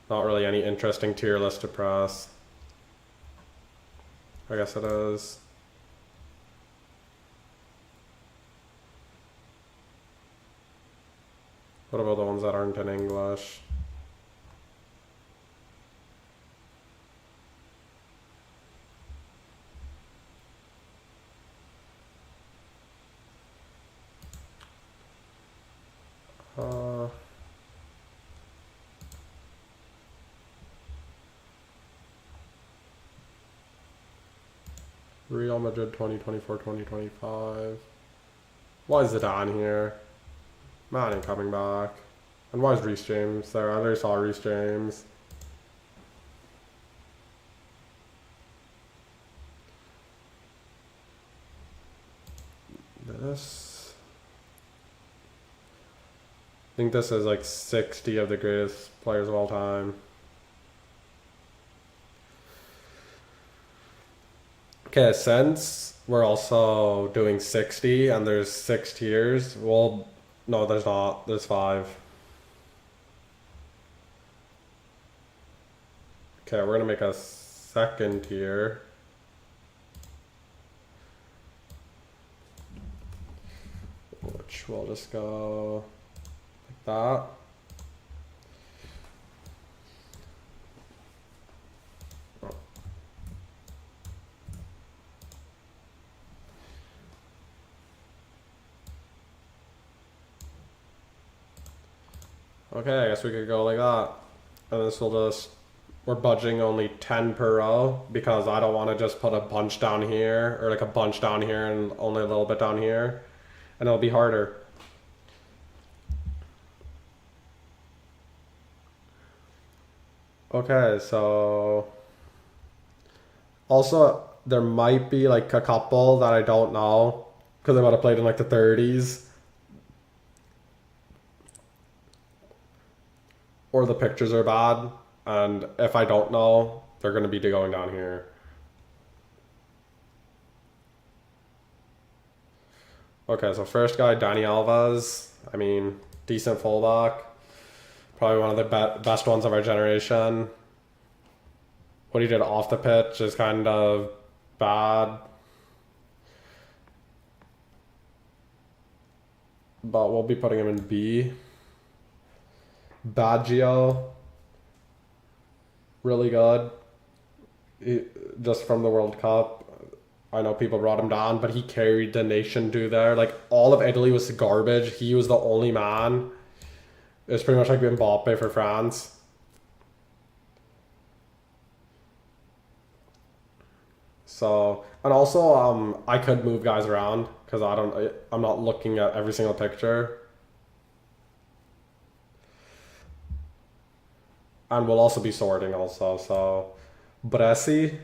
not really any interesting tier list to press. I guess it is. What about the ones that aren't in English? Real Madrid 2024-2025. Why is Zidane here? Man ain't coming back. And why is Reece James there? I already saw Reece James. This. I think this is like 60 of the greatest players of all time. Okay, since we're also doing 60 and there's 6 tiers, well, no, there's not. There's 5. Okay, we're gonna make a second tier. Which we'll just go like that. Okay, I guess we could go like that. And this will just, we're budgeting only 10 per row because I don't want to just put a bunch down here or like a bunch down here and only a little bit down here. And it'll be harder. Okay, so also there might be like a couple that I don't know because they might have played in like the 30s. Or the pictures are bad, and if I don't know, they're going to be going down here. Okay, so first guy, Dani Alves. I mean, decent fullback. Probably one of the best ones of our generation. What he did off the pitch is kind of bad. But we'll be putting him in B. Baggio, really good. Just from the World Cup. I know people brought him down, but he carried the nation to there. Like, all of Italy was garbage. He was the only man. It's pretty much like Mbappe for France. So, and also, I could move guys around because I'm not looking at every single picture. And we'll also be sorting also. So, Bresci,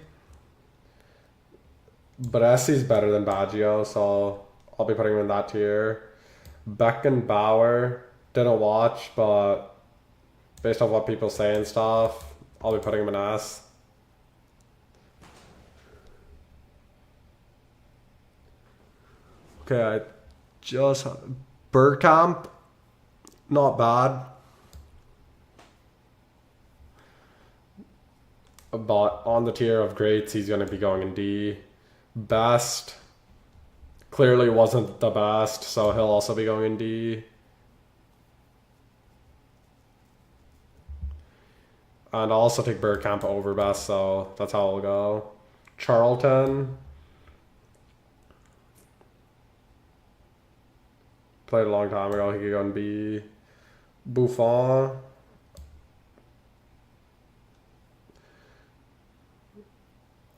Bresci's better than Baggio, so I'll be putting him in that tier. Beckenbauer, didn't watch, but based on what people say and stuff, I'll be putting him in S. Okay, I just Bergkamp, not bad, but on the tier of greats, he's gonna be going in D. Best clearly wasn't the best, so he'll also be going in D. And I'll also take Bergkamp over best, so that's how it'll go. Charlton played a long time ago. He could go in B. Buffon.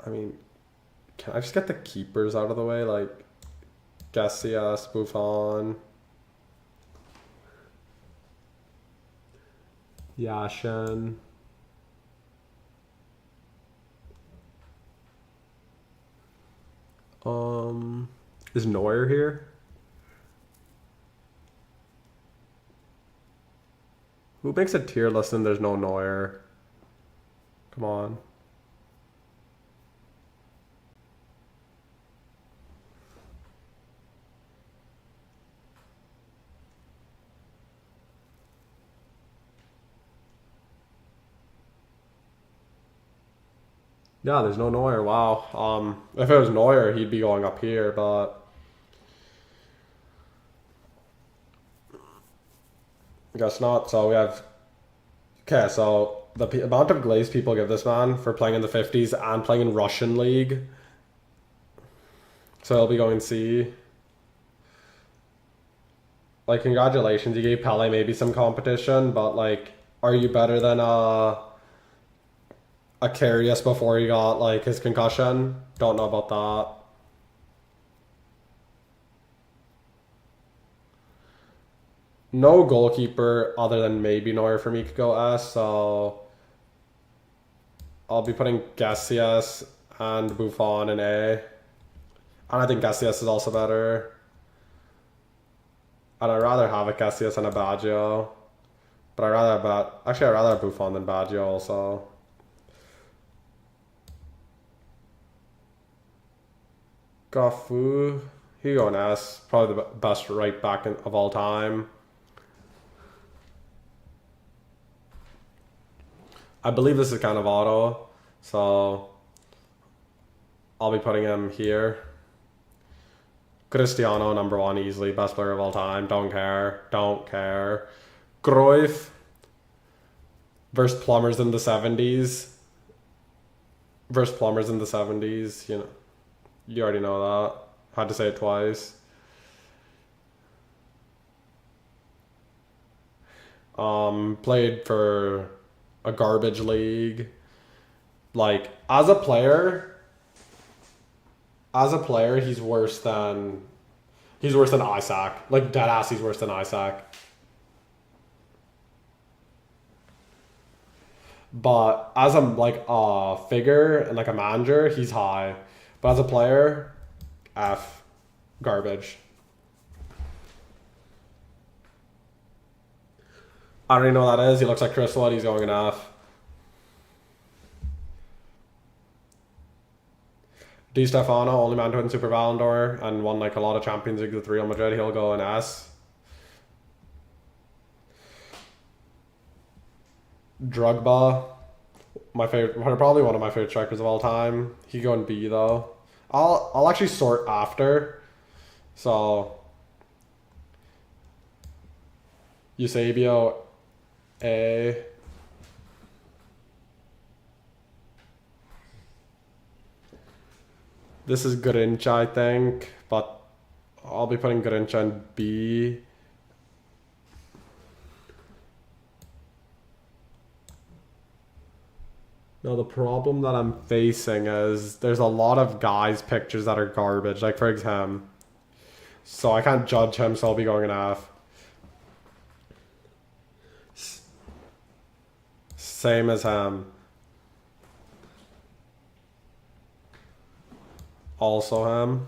I mean, can I just get the keepers out of the way? Like, Casillas, Buffon, Yashin. Is Neuer here? Who makes a tier list and there's no Neuer? Come on. Yeah, there's no Neuer. Wow. If it was Neuer, he'd be going up here, but I guess not. So we have. Okay, so the amount of glaze people give this man for playing in the 50s and playing in Russian league. So he'll be going C. Like, congratulations, you gave Pele maybe some competition, but like, are you better than a Karius before he got like his concussion? Don't know about that. No goalkeeper other than maybe Neuer for me could go S, so I'll be putting Casillas and Buffon in A. And I think Casillas is also better. And I'd rather have a Casillas and a Baggio. But I'd rather have Buffon than Baggio also. Gafu, he go an S. Probably the best right back of all time. I believe this is kind of auto, so I'll be putting him here. Cristiano, number one, easily. Best player of all time. Don't care. Don't care. Cruyff versus Plumbers in the 70s. Versus Plumbers in the 70s. You know, you already know that. Had to say it twice. Played for a garbage league. Like, as a player, he's worse than Isaac. Like, dead ass, he's worse than Isaac. But as a like a figure and like a manager, he's high. But as a player, F, garbage. I don't even know what that is. He looks like Chris Wood. He's going an F. Di Stefano, only man to win Super Ballon d'Or and won like a lot of Champions League with Real Madrid. He'll go an S. Drogba, my favorite, probably one of my favorite strikers of all time. He go in B though. I'll actually sort after. So Eusebio A. This is Grinch, I think, but I'll be putting Grinch on B. No, the problem that I'm facing is there's a lot of guys' pictures that are garbage, like for example. So I can't judge him, so I'll be going in F. Same as him. Also him.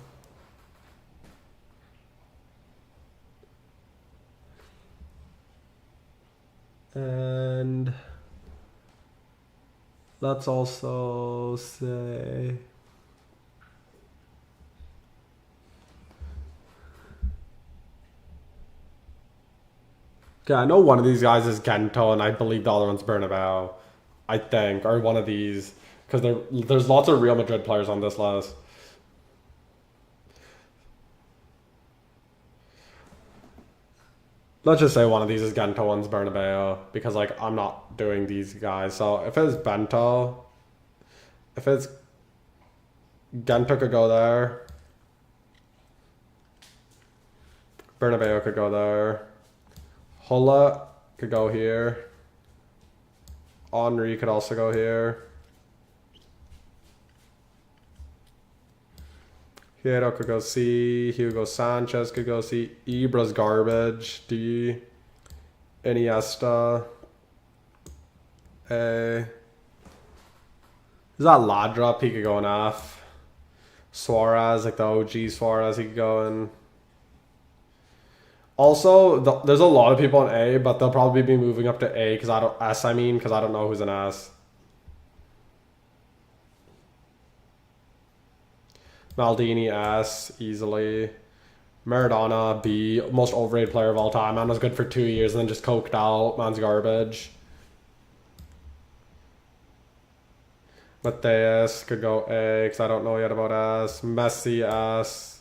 And let's also say okay, I know one of these guys is Gento, and I believe the other one's Bernabeu. I think, or one of these, because there's lots of Real Madrid players on this list. Let's just say one of these is Gento, one's Bernabeu, because like I'm not doing these guys. So if it's Bento, if it's Gento could go there. Bernabeu could go there. Hulla could go here. Henri could also go here. Hierro could go C. Hugo Sanchez could go C. Ibra's garbage. D. Iniesta. A. Is that Ladrop? He could go in F. Suarez, like the OG Suarez, he could go in. Also, there's a lot of people in A, but they'll probably be moving up to A because I don't S. I mean, because I don't know who's in S. Maldini S easily. Maradona B, most overrated player of all time. Man was good for 2 years and then just coked out. Man's garbage. Mateus could go A because I don't know yet about S. Messi S.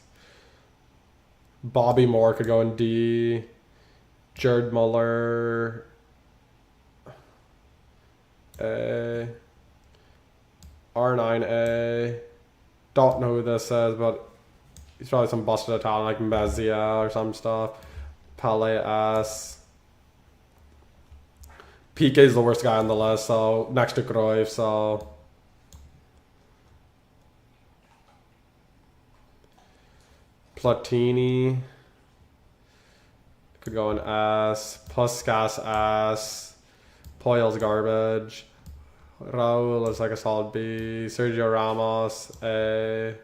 Bobby Moore could go in D. Jared Muller A. R9A. Don't know who this is, but he's probably some busted Italian like Mezia or some stuff. Pele S. PK is the worst guy on the list, so next to Cruyff, so Platini could go in S. Puskas S. Poyle's garbage. Raul is like a solid B. Sergio Ramos A.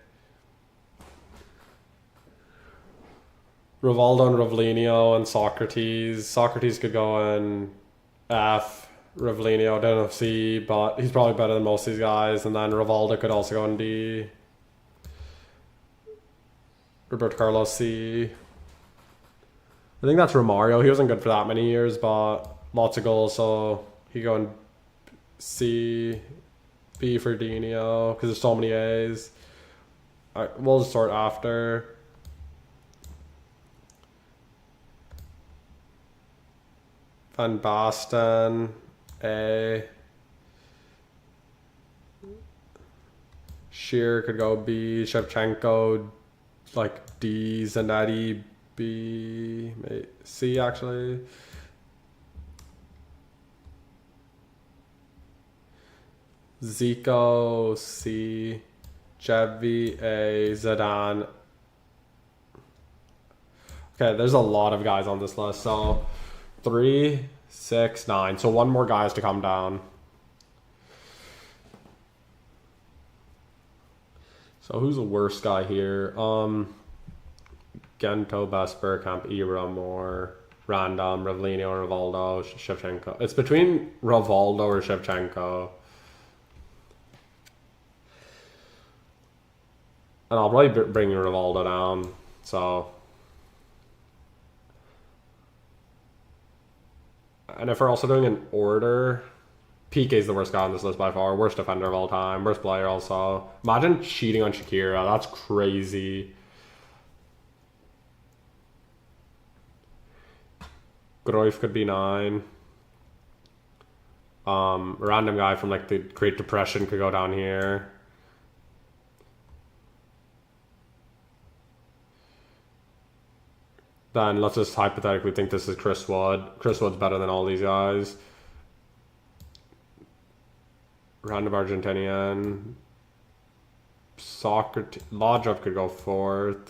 Rivaldo and Rovellino and Socrates. Socrates could go in F. Rovellino down in C, but he's probably better than most of these guys. And then Rivaldo could also go in D. Roberto Carlos C. I think that's Romario. He wasn't good for that many years, but lots of goals, so he go in C. B for Dino, because there's so many A's. Alright, we'll just sort after. Van Basten, A. Shearer could go B. Shevchenko, like D. Zanetti, B. C actually. Zico, C. Chevy, A. Zidane. Okay, there's a lot of guys on this list. So 3, 6, 9. So one more guys to come down. So who's the worst guy here? Gento, Vesper, Camp, Ibra, Moore, Random, Rovellino, Rivaldo, Shevchenko. It's between Rivaldo or Shevchenko. And I'll probably bring Rivaldo down. So, and if we're also doing an order, PK's the worst guy on this list by far. Worst defender of all time. Worst player also. Imagine cheating on Shakira. That's crazy. Cruyff could be 9. Random guy from like the Great Depression could go down here. Then let's just hypothetically think this is Chris Wood. Chris Wood's better than all these guys. Random Argentinian. Socrates. Lodrup could go 4th.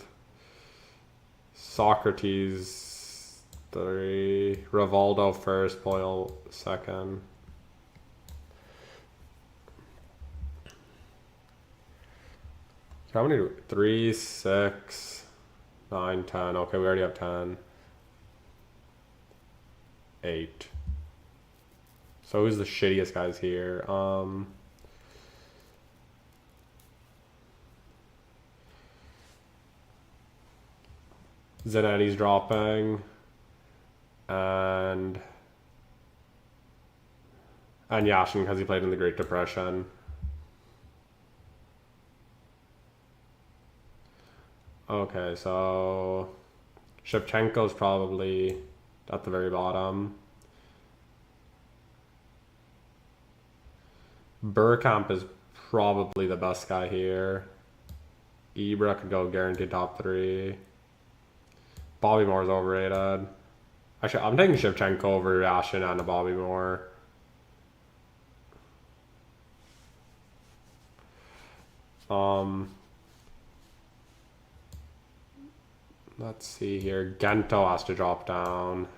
Socrates 3. Rivaldo 1st. Boyle 2nd. How many? 3, 6, 9, 10. Okay, we already have 10. 8. So who's the shittiest guys here? Zanetti's dropping. And Yashin because he played in the Great Depression. Okay, so Shevchenko's probably at the very bottom. Burkamp is probably the best guy here. Ibra could go guaranteed top 3. Bobby Moore's overrated. Actually, I'm taking Shevchenko over Yashin and Bobby Moore. Let's see here. Gento has to drop down.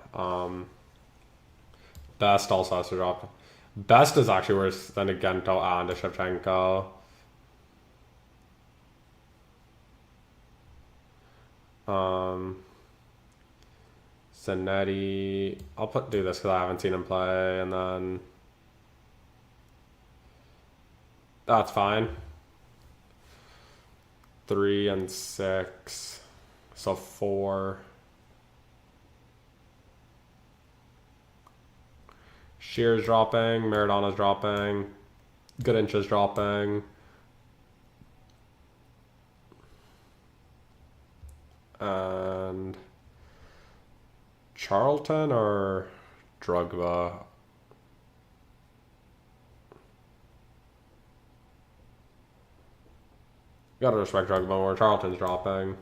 Best also has to drop. Best is actually worse than a Gento and a Shevchenko. Zanetti. I'll do this because I haven't seen him play, and then that's fine. 3 and 6. So 4. Shear's dropping. Maradona's dropping. Goodinch's dropping. And Charlton or Drogba? Gotta respect Drogba more. Charlton's dropping.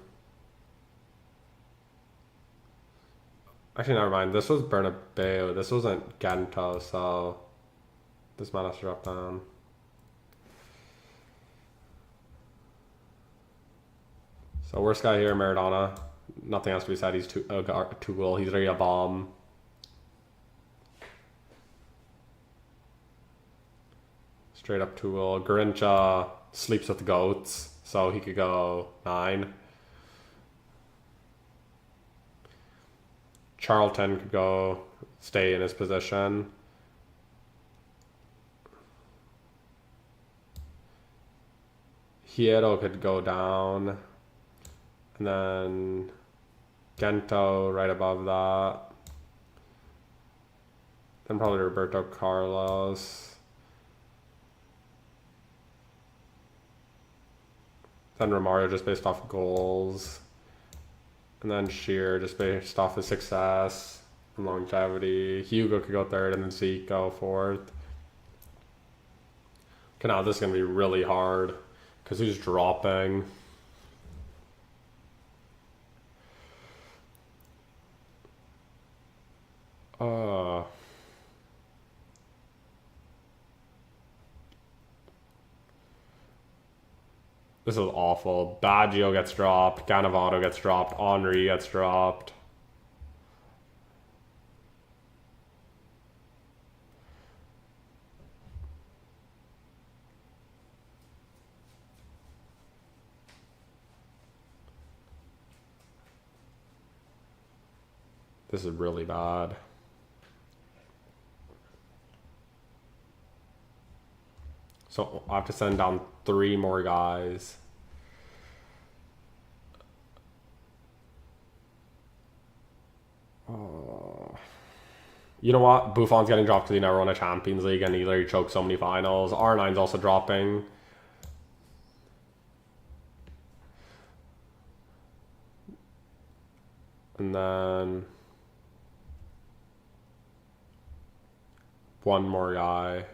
Actually, never mind. This was Bernabeu. This wasn't Gento, so this man has to drop down. So worst guy here, Maradona. Nothing has to be said. He's too cool. He's really a bomb. Straight up Tool. Garincha sleeps with the goats, so he could go 9. Charlton could go stay in his position. Hierro could go down. And then Gento right above that. Then probably Roberto Carlos. Then Romario just based off goals. And then Shearer just based off his success and longevity. Hugo could go 3rd and then Zeke go 4th. Okay, now this is going to be really hard because who's dropping? This is awful. Baggio gets dropped. Cannavaro gets dropped. Henry gets dropped. This is really bad. So I have to send down 3 more guys. You know what? Buffon's getting dropped because he never won a Champions League and he literally choked so many finals. R9's also dropping. And then one more guy.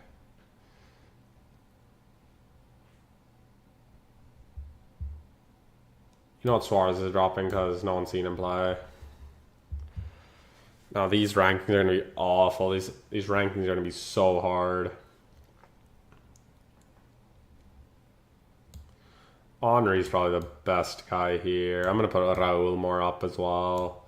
You know what? Suarez is dropping because no one's seen him play. Now these rankings are gonna be awful. These rankings are gonna be so hard. Henry's probably the best guy here. I'm gonna put Raul more up as well.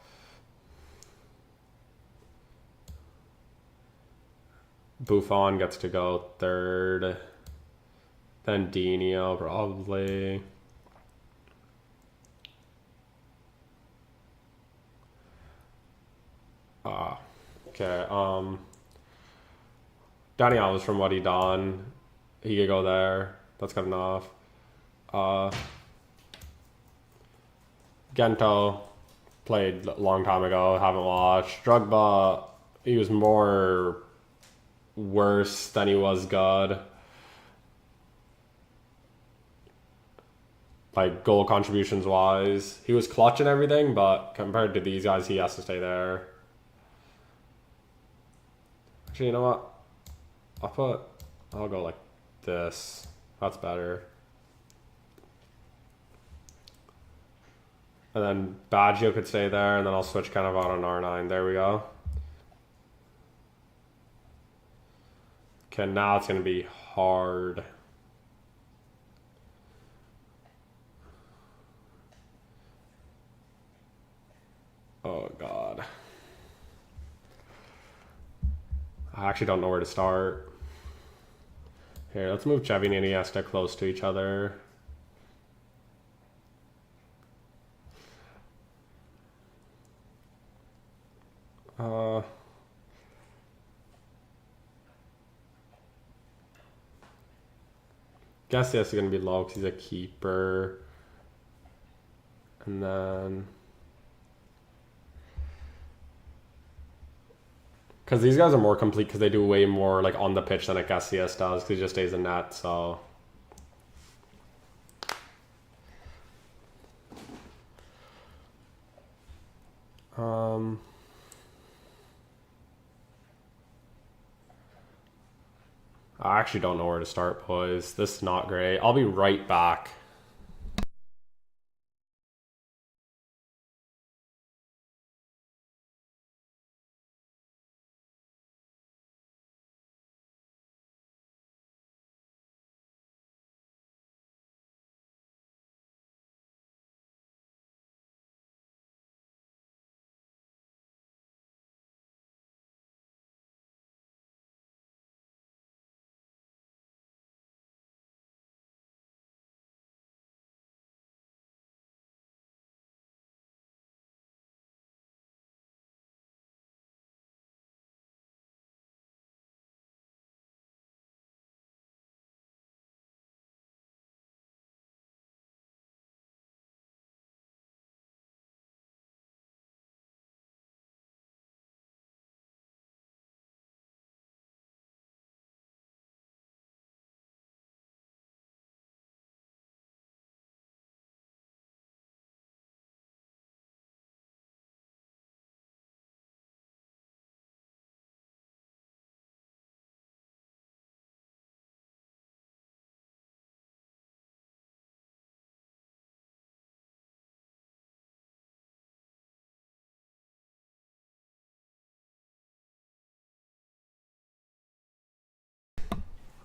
Buffon gets to go third. Then Dino probably. Okay. Danny Alves from what he done. He could go there. That's good enough. Gento played a long time ago. Haven't watched. Drogba. He was more worse than he was good. Like goal contributions wise, he was clutch and everything, but compared to these guys, he has to stay there. Actually, you know what? I'll go like this. That's better. And then Baggio could stay there, and then I'll switch kind of out on R9. There we go. Okay, now it's going to be hard. Oh, God. I actually don't know where to start. Here, let's move Xavi and Iniesta close to each other. Guess this is going to be low because he's a keeper. And then... Because these guys are more complete because they do way more like on the pitch than Casillas does because he just stays in net, so... I actually don't know where to start, boys. This is not great. I'll be right back.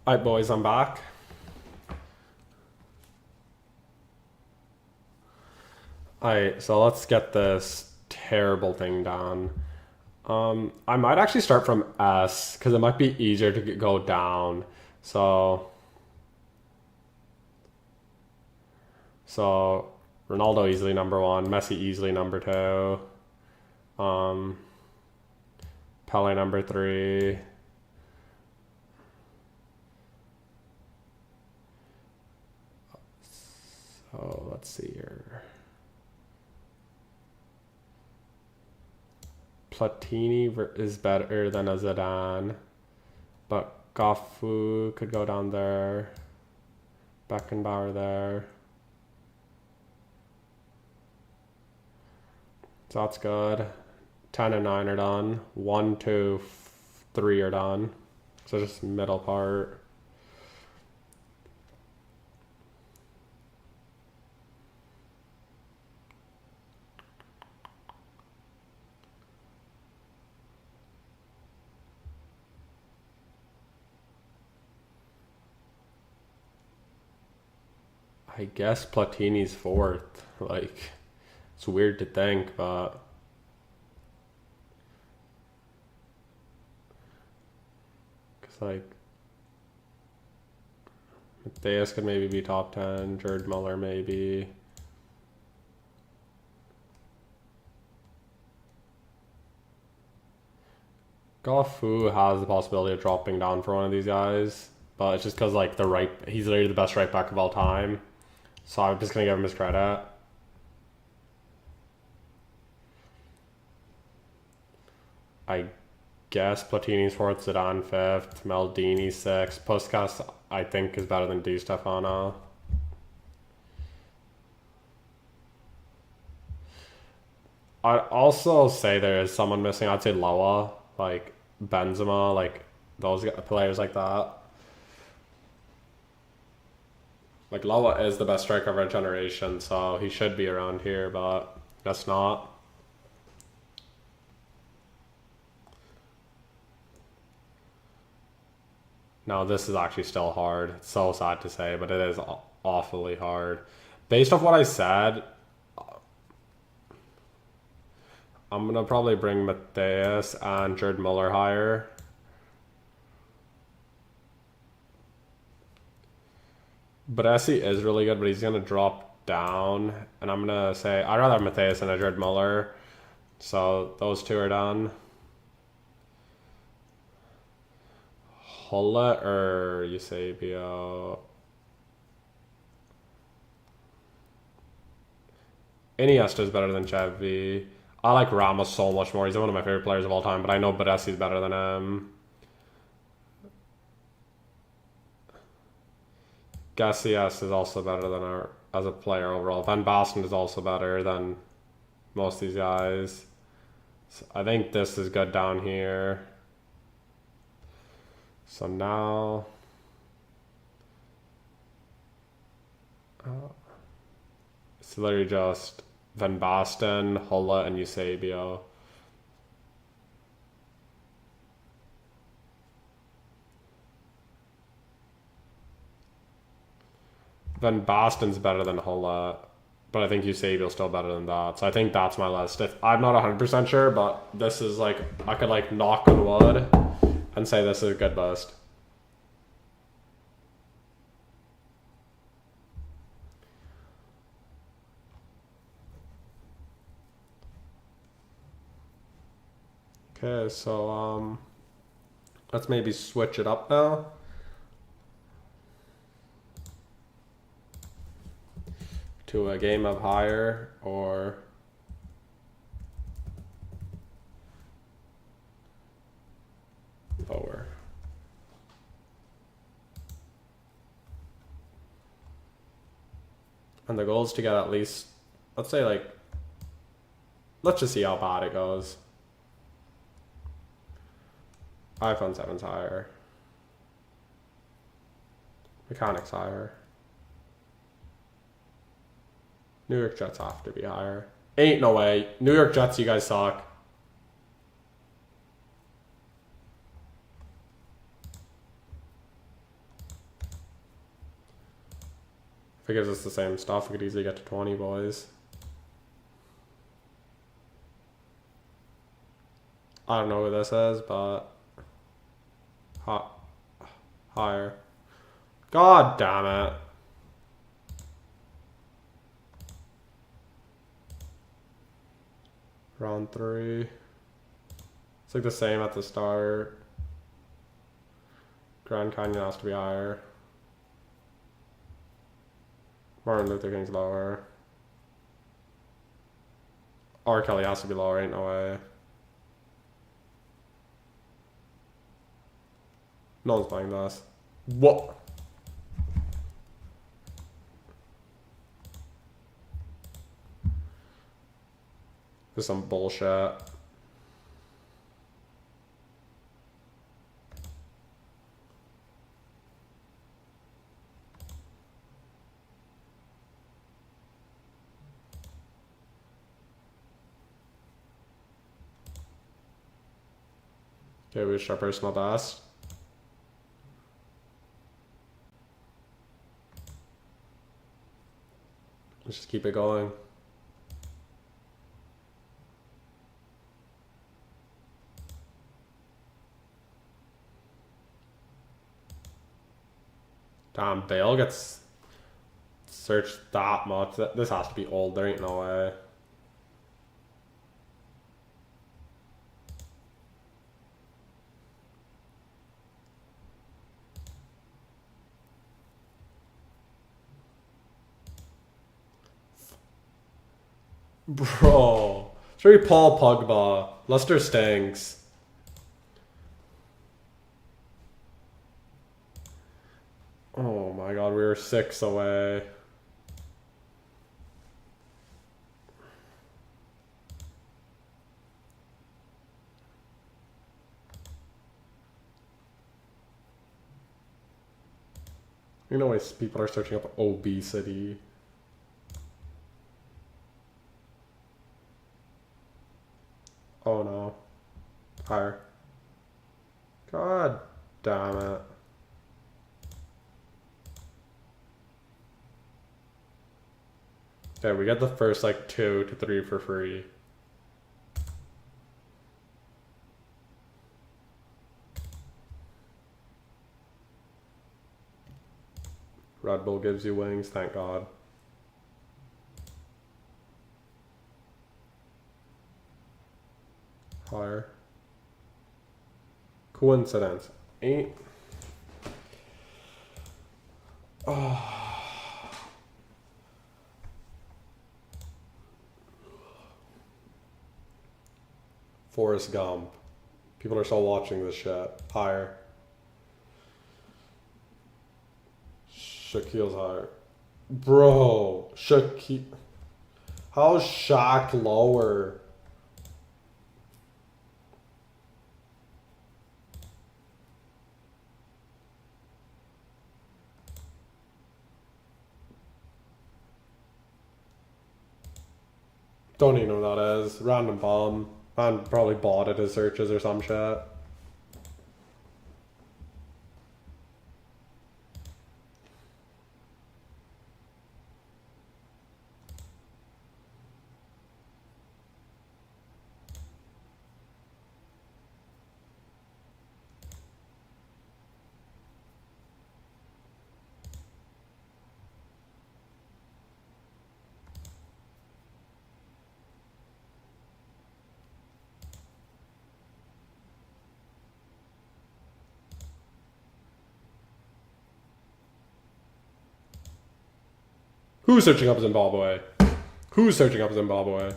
Alright, boys, I'm back. Alright, so let's get this terrible thing done. I might actually start from S because it might be easier to go down. So Ronaldo easily number one, Messi easily number two, Pele number three. So let's see here. Platini is better than a Zidane, but Goffou could go down there. Beckenbauer there. So that's good. 10 and 9 are done. 1, 2, 3 are done. So just middle part. I guess Platini's fourth. Like, it's weird to think, but because like Matthias could maybe be top 10. Gerd Muller maybe. Goffou has the possibility of dropping down for one of these guys, but it's just because like he's literally the best right back of all time. So I'm just gonna give him his credit. I guess Platini's fourth, Zidane fifth, Maldini sixth. Puskas I think is better than Di Stefano. I'd also say there is someone missing. I'd say Loa, like Benzema, like those players like that. Like Loa is the best striker of our generation, so he should be around here, but that's not. No, this is actually still hard. It's so sad to say, but it is awfully hard. Based off what I said, I'm gonna probably bring Matthias and Gerd Muller higher. But Essie is really good, but he's gonna drop down, and I'm gonna say I'd rather have Matthias than a Gerd Muller. So those two are done. Hulla or Eusebio? Iniesta is better than Xavi. I like Ramos so much more. He's one of my favorite players of all time, but I know Baresi's better than him. Casillas is also better than as a player overall. Van Basten is also better than most of these guys. So I think this is good down here. So now it's literally just Van Basten, Hulla, and Eusebio. Van Basten's better than Hulla, but I think Eusebio's still better than that. So I think that's my list. I'm not 100% sure, but this is like, I could like knock on wood and say this is a good list. Okay, so let's maybe switch it up now. To a game of higher or lower. And the goal is to get at least, let's say like, let's just see how bad it goes. iPhone 7's higher. Mechanics higher. New York Jets have to be higher. Ain't no way. New York Jets, you guys suck. If it gives us the same stuff, we could easily get to 20, boys. I don't know who this is, but higher. God damn it. Round 3. It's like the same at the start. Grand Canyon has to be higher. Martin Luther King's lower. R. Kelly has to be lower, ain't no way. No one's buying this. What? This is some bullshit. Okay, we should our personal best. Let's just keep it going. Damn, Bale gets searched that much. This has to be old. There ain't no way. Bro. It's very Paul Pogba. Leicester stinks. Oh my god, we were 6 away. You know, ways people are searching up obesity. Oh no. Higher. God damn it. Okay, we get the first like 2 to 3 for free. Red Bull gives you wings, thank God. Higher. Coincidence. Ain't. Oh. Forrest Gump. People are still watching this shit. Higher. Shaquille's higher. Bro. Shaquille. How's Shaq lower? Don't even know what that is. Random bomb. Man probably bought it as searches or some shit. Who's searching up Zimbabwe? Who's searching up Zimbabwe?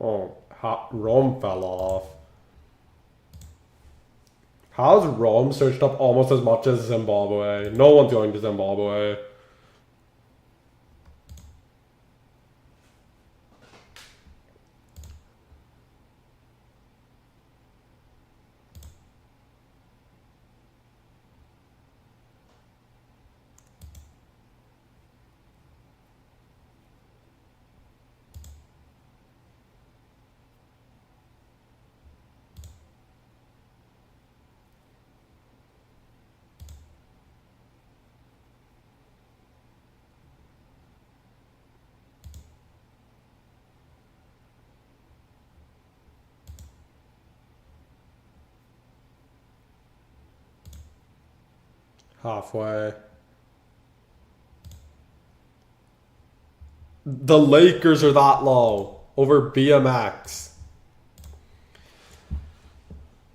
Oh, Rome fell off. How's Rome searched up almost as much as Zimbabwe? No one's going to Zimbabwe. Halfway. The Lakers are that low over BMX.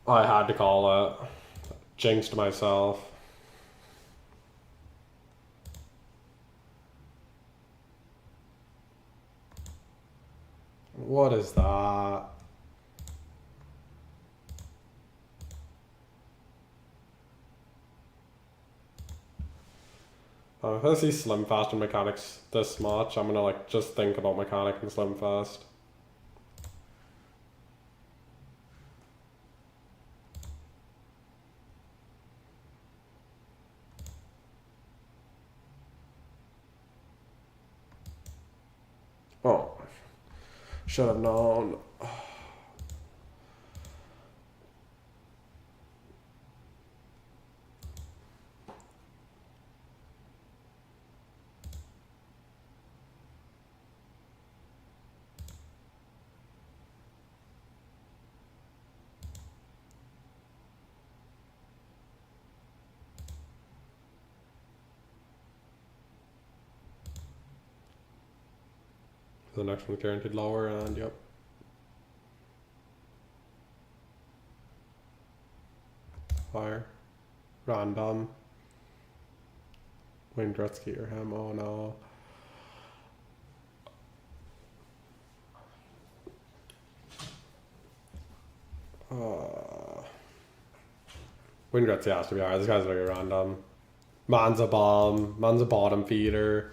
I had to call it. Jinxed myself. What is that? If I see Slim Fast and Mechanics this much, I'm gonna like just think about Mechanic and Slim Fast. Oh, should have known. The next one's guaranteed lower, and yep. Fire. Random. Wayne Gretzky or him, oh no. Wayne Gretzky has to be higher. This guy's very random. Man's a bomb. Man's a bottom feeder.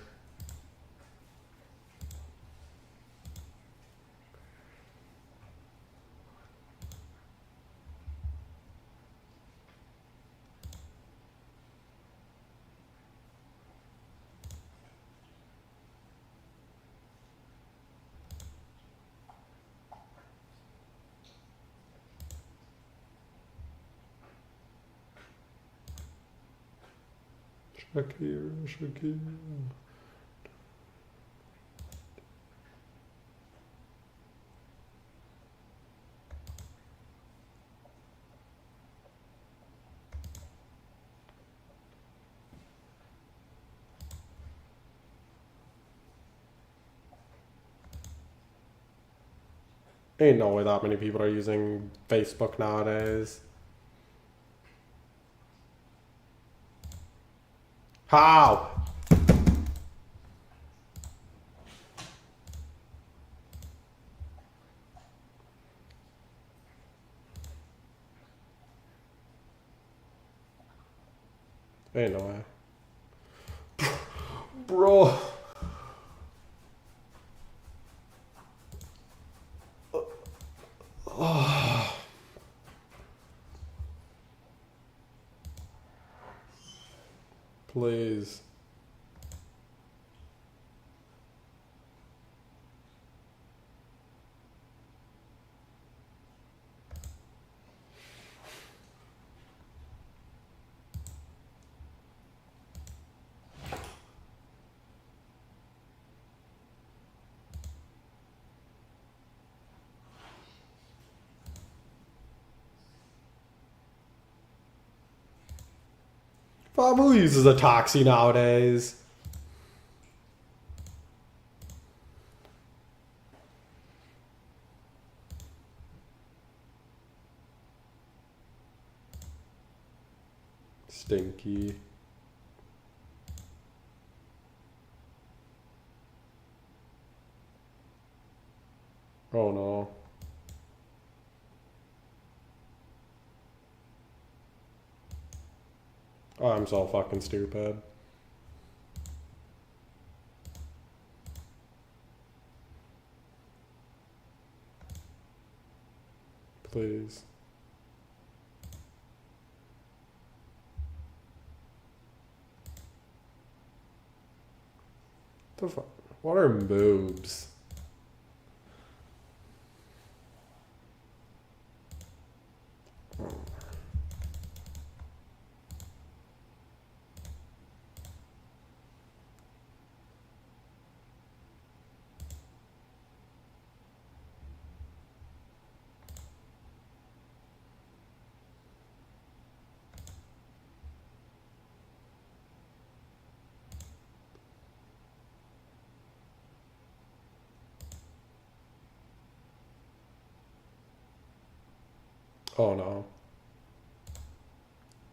Shakira. Ain't no way that many people are using Facebook nowadays. How? Ain't no way. Bro. Please. Who uses a taxi nowadays? Stinky. Oh no. Oh, I'm so fucking stupid. Please. The fuck? What are boobs? Oh no.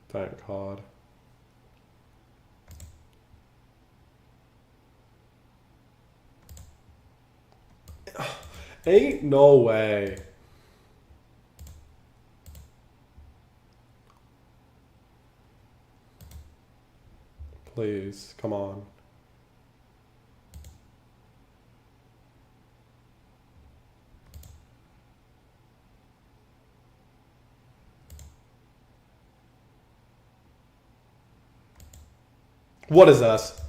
Thank God. Ain't no way. Please, come on. What is this?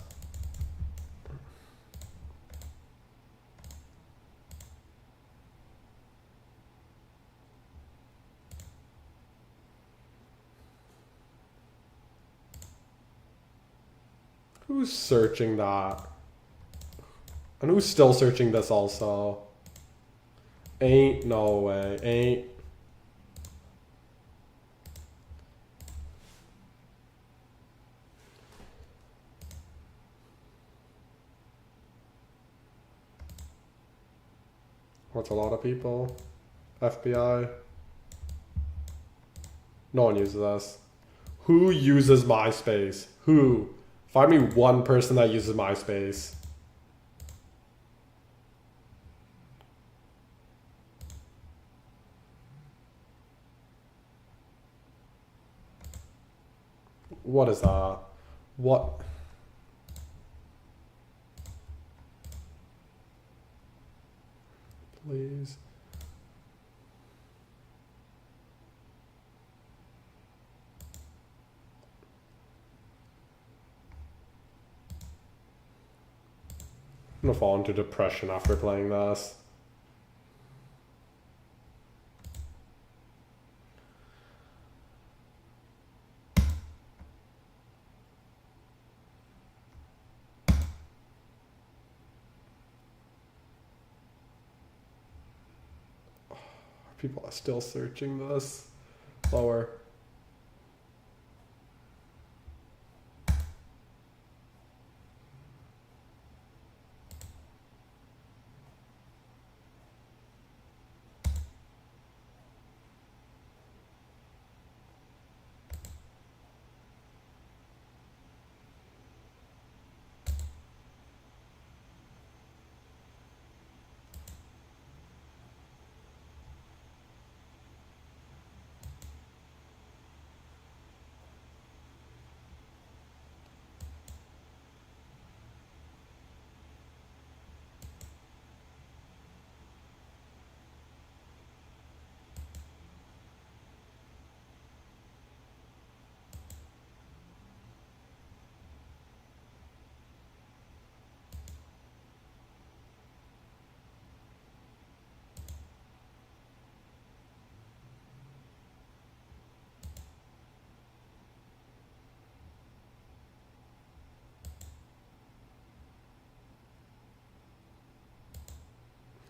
Who's searching that? And who's still searching this also? Ain't no way. Ain't. What's a lot of people? FBI. No one uses this. Who uses MySpace? Who? Find me one person that uses MySpace. What is that? What? Please. I'm gonna fall into depression after playing this. People are still searching this. Lower.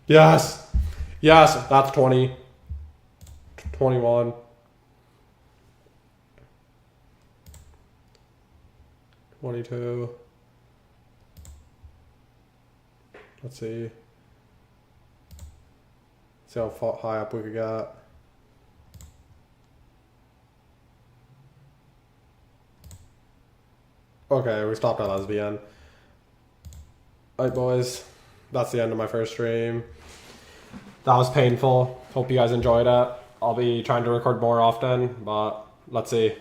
Yes. Yes, that's 20. 21. 22. Let's see. See how high up we could get. Okay, we stopped at lesbian. Alright, boys. That's the end of my first stream. That was painful. Hope you guys enjoyed it. I'll be trying to record more often, but let's see.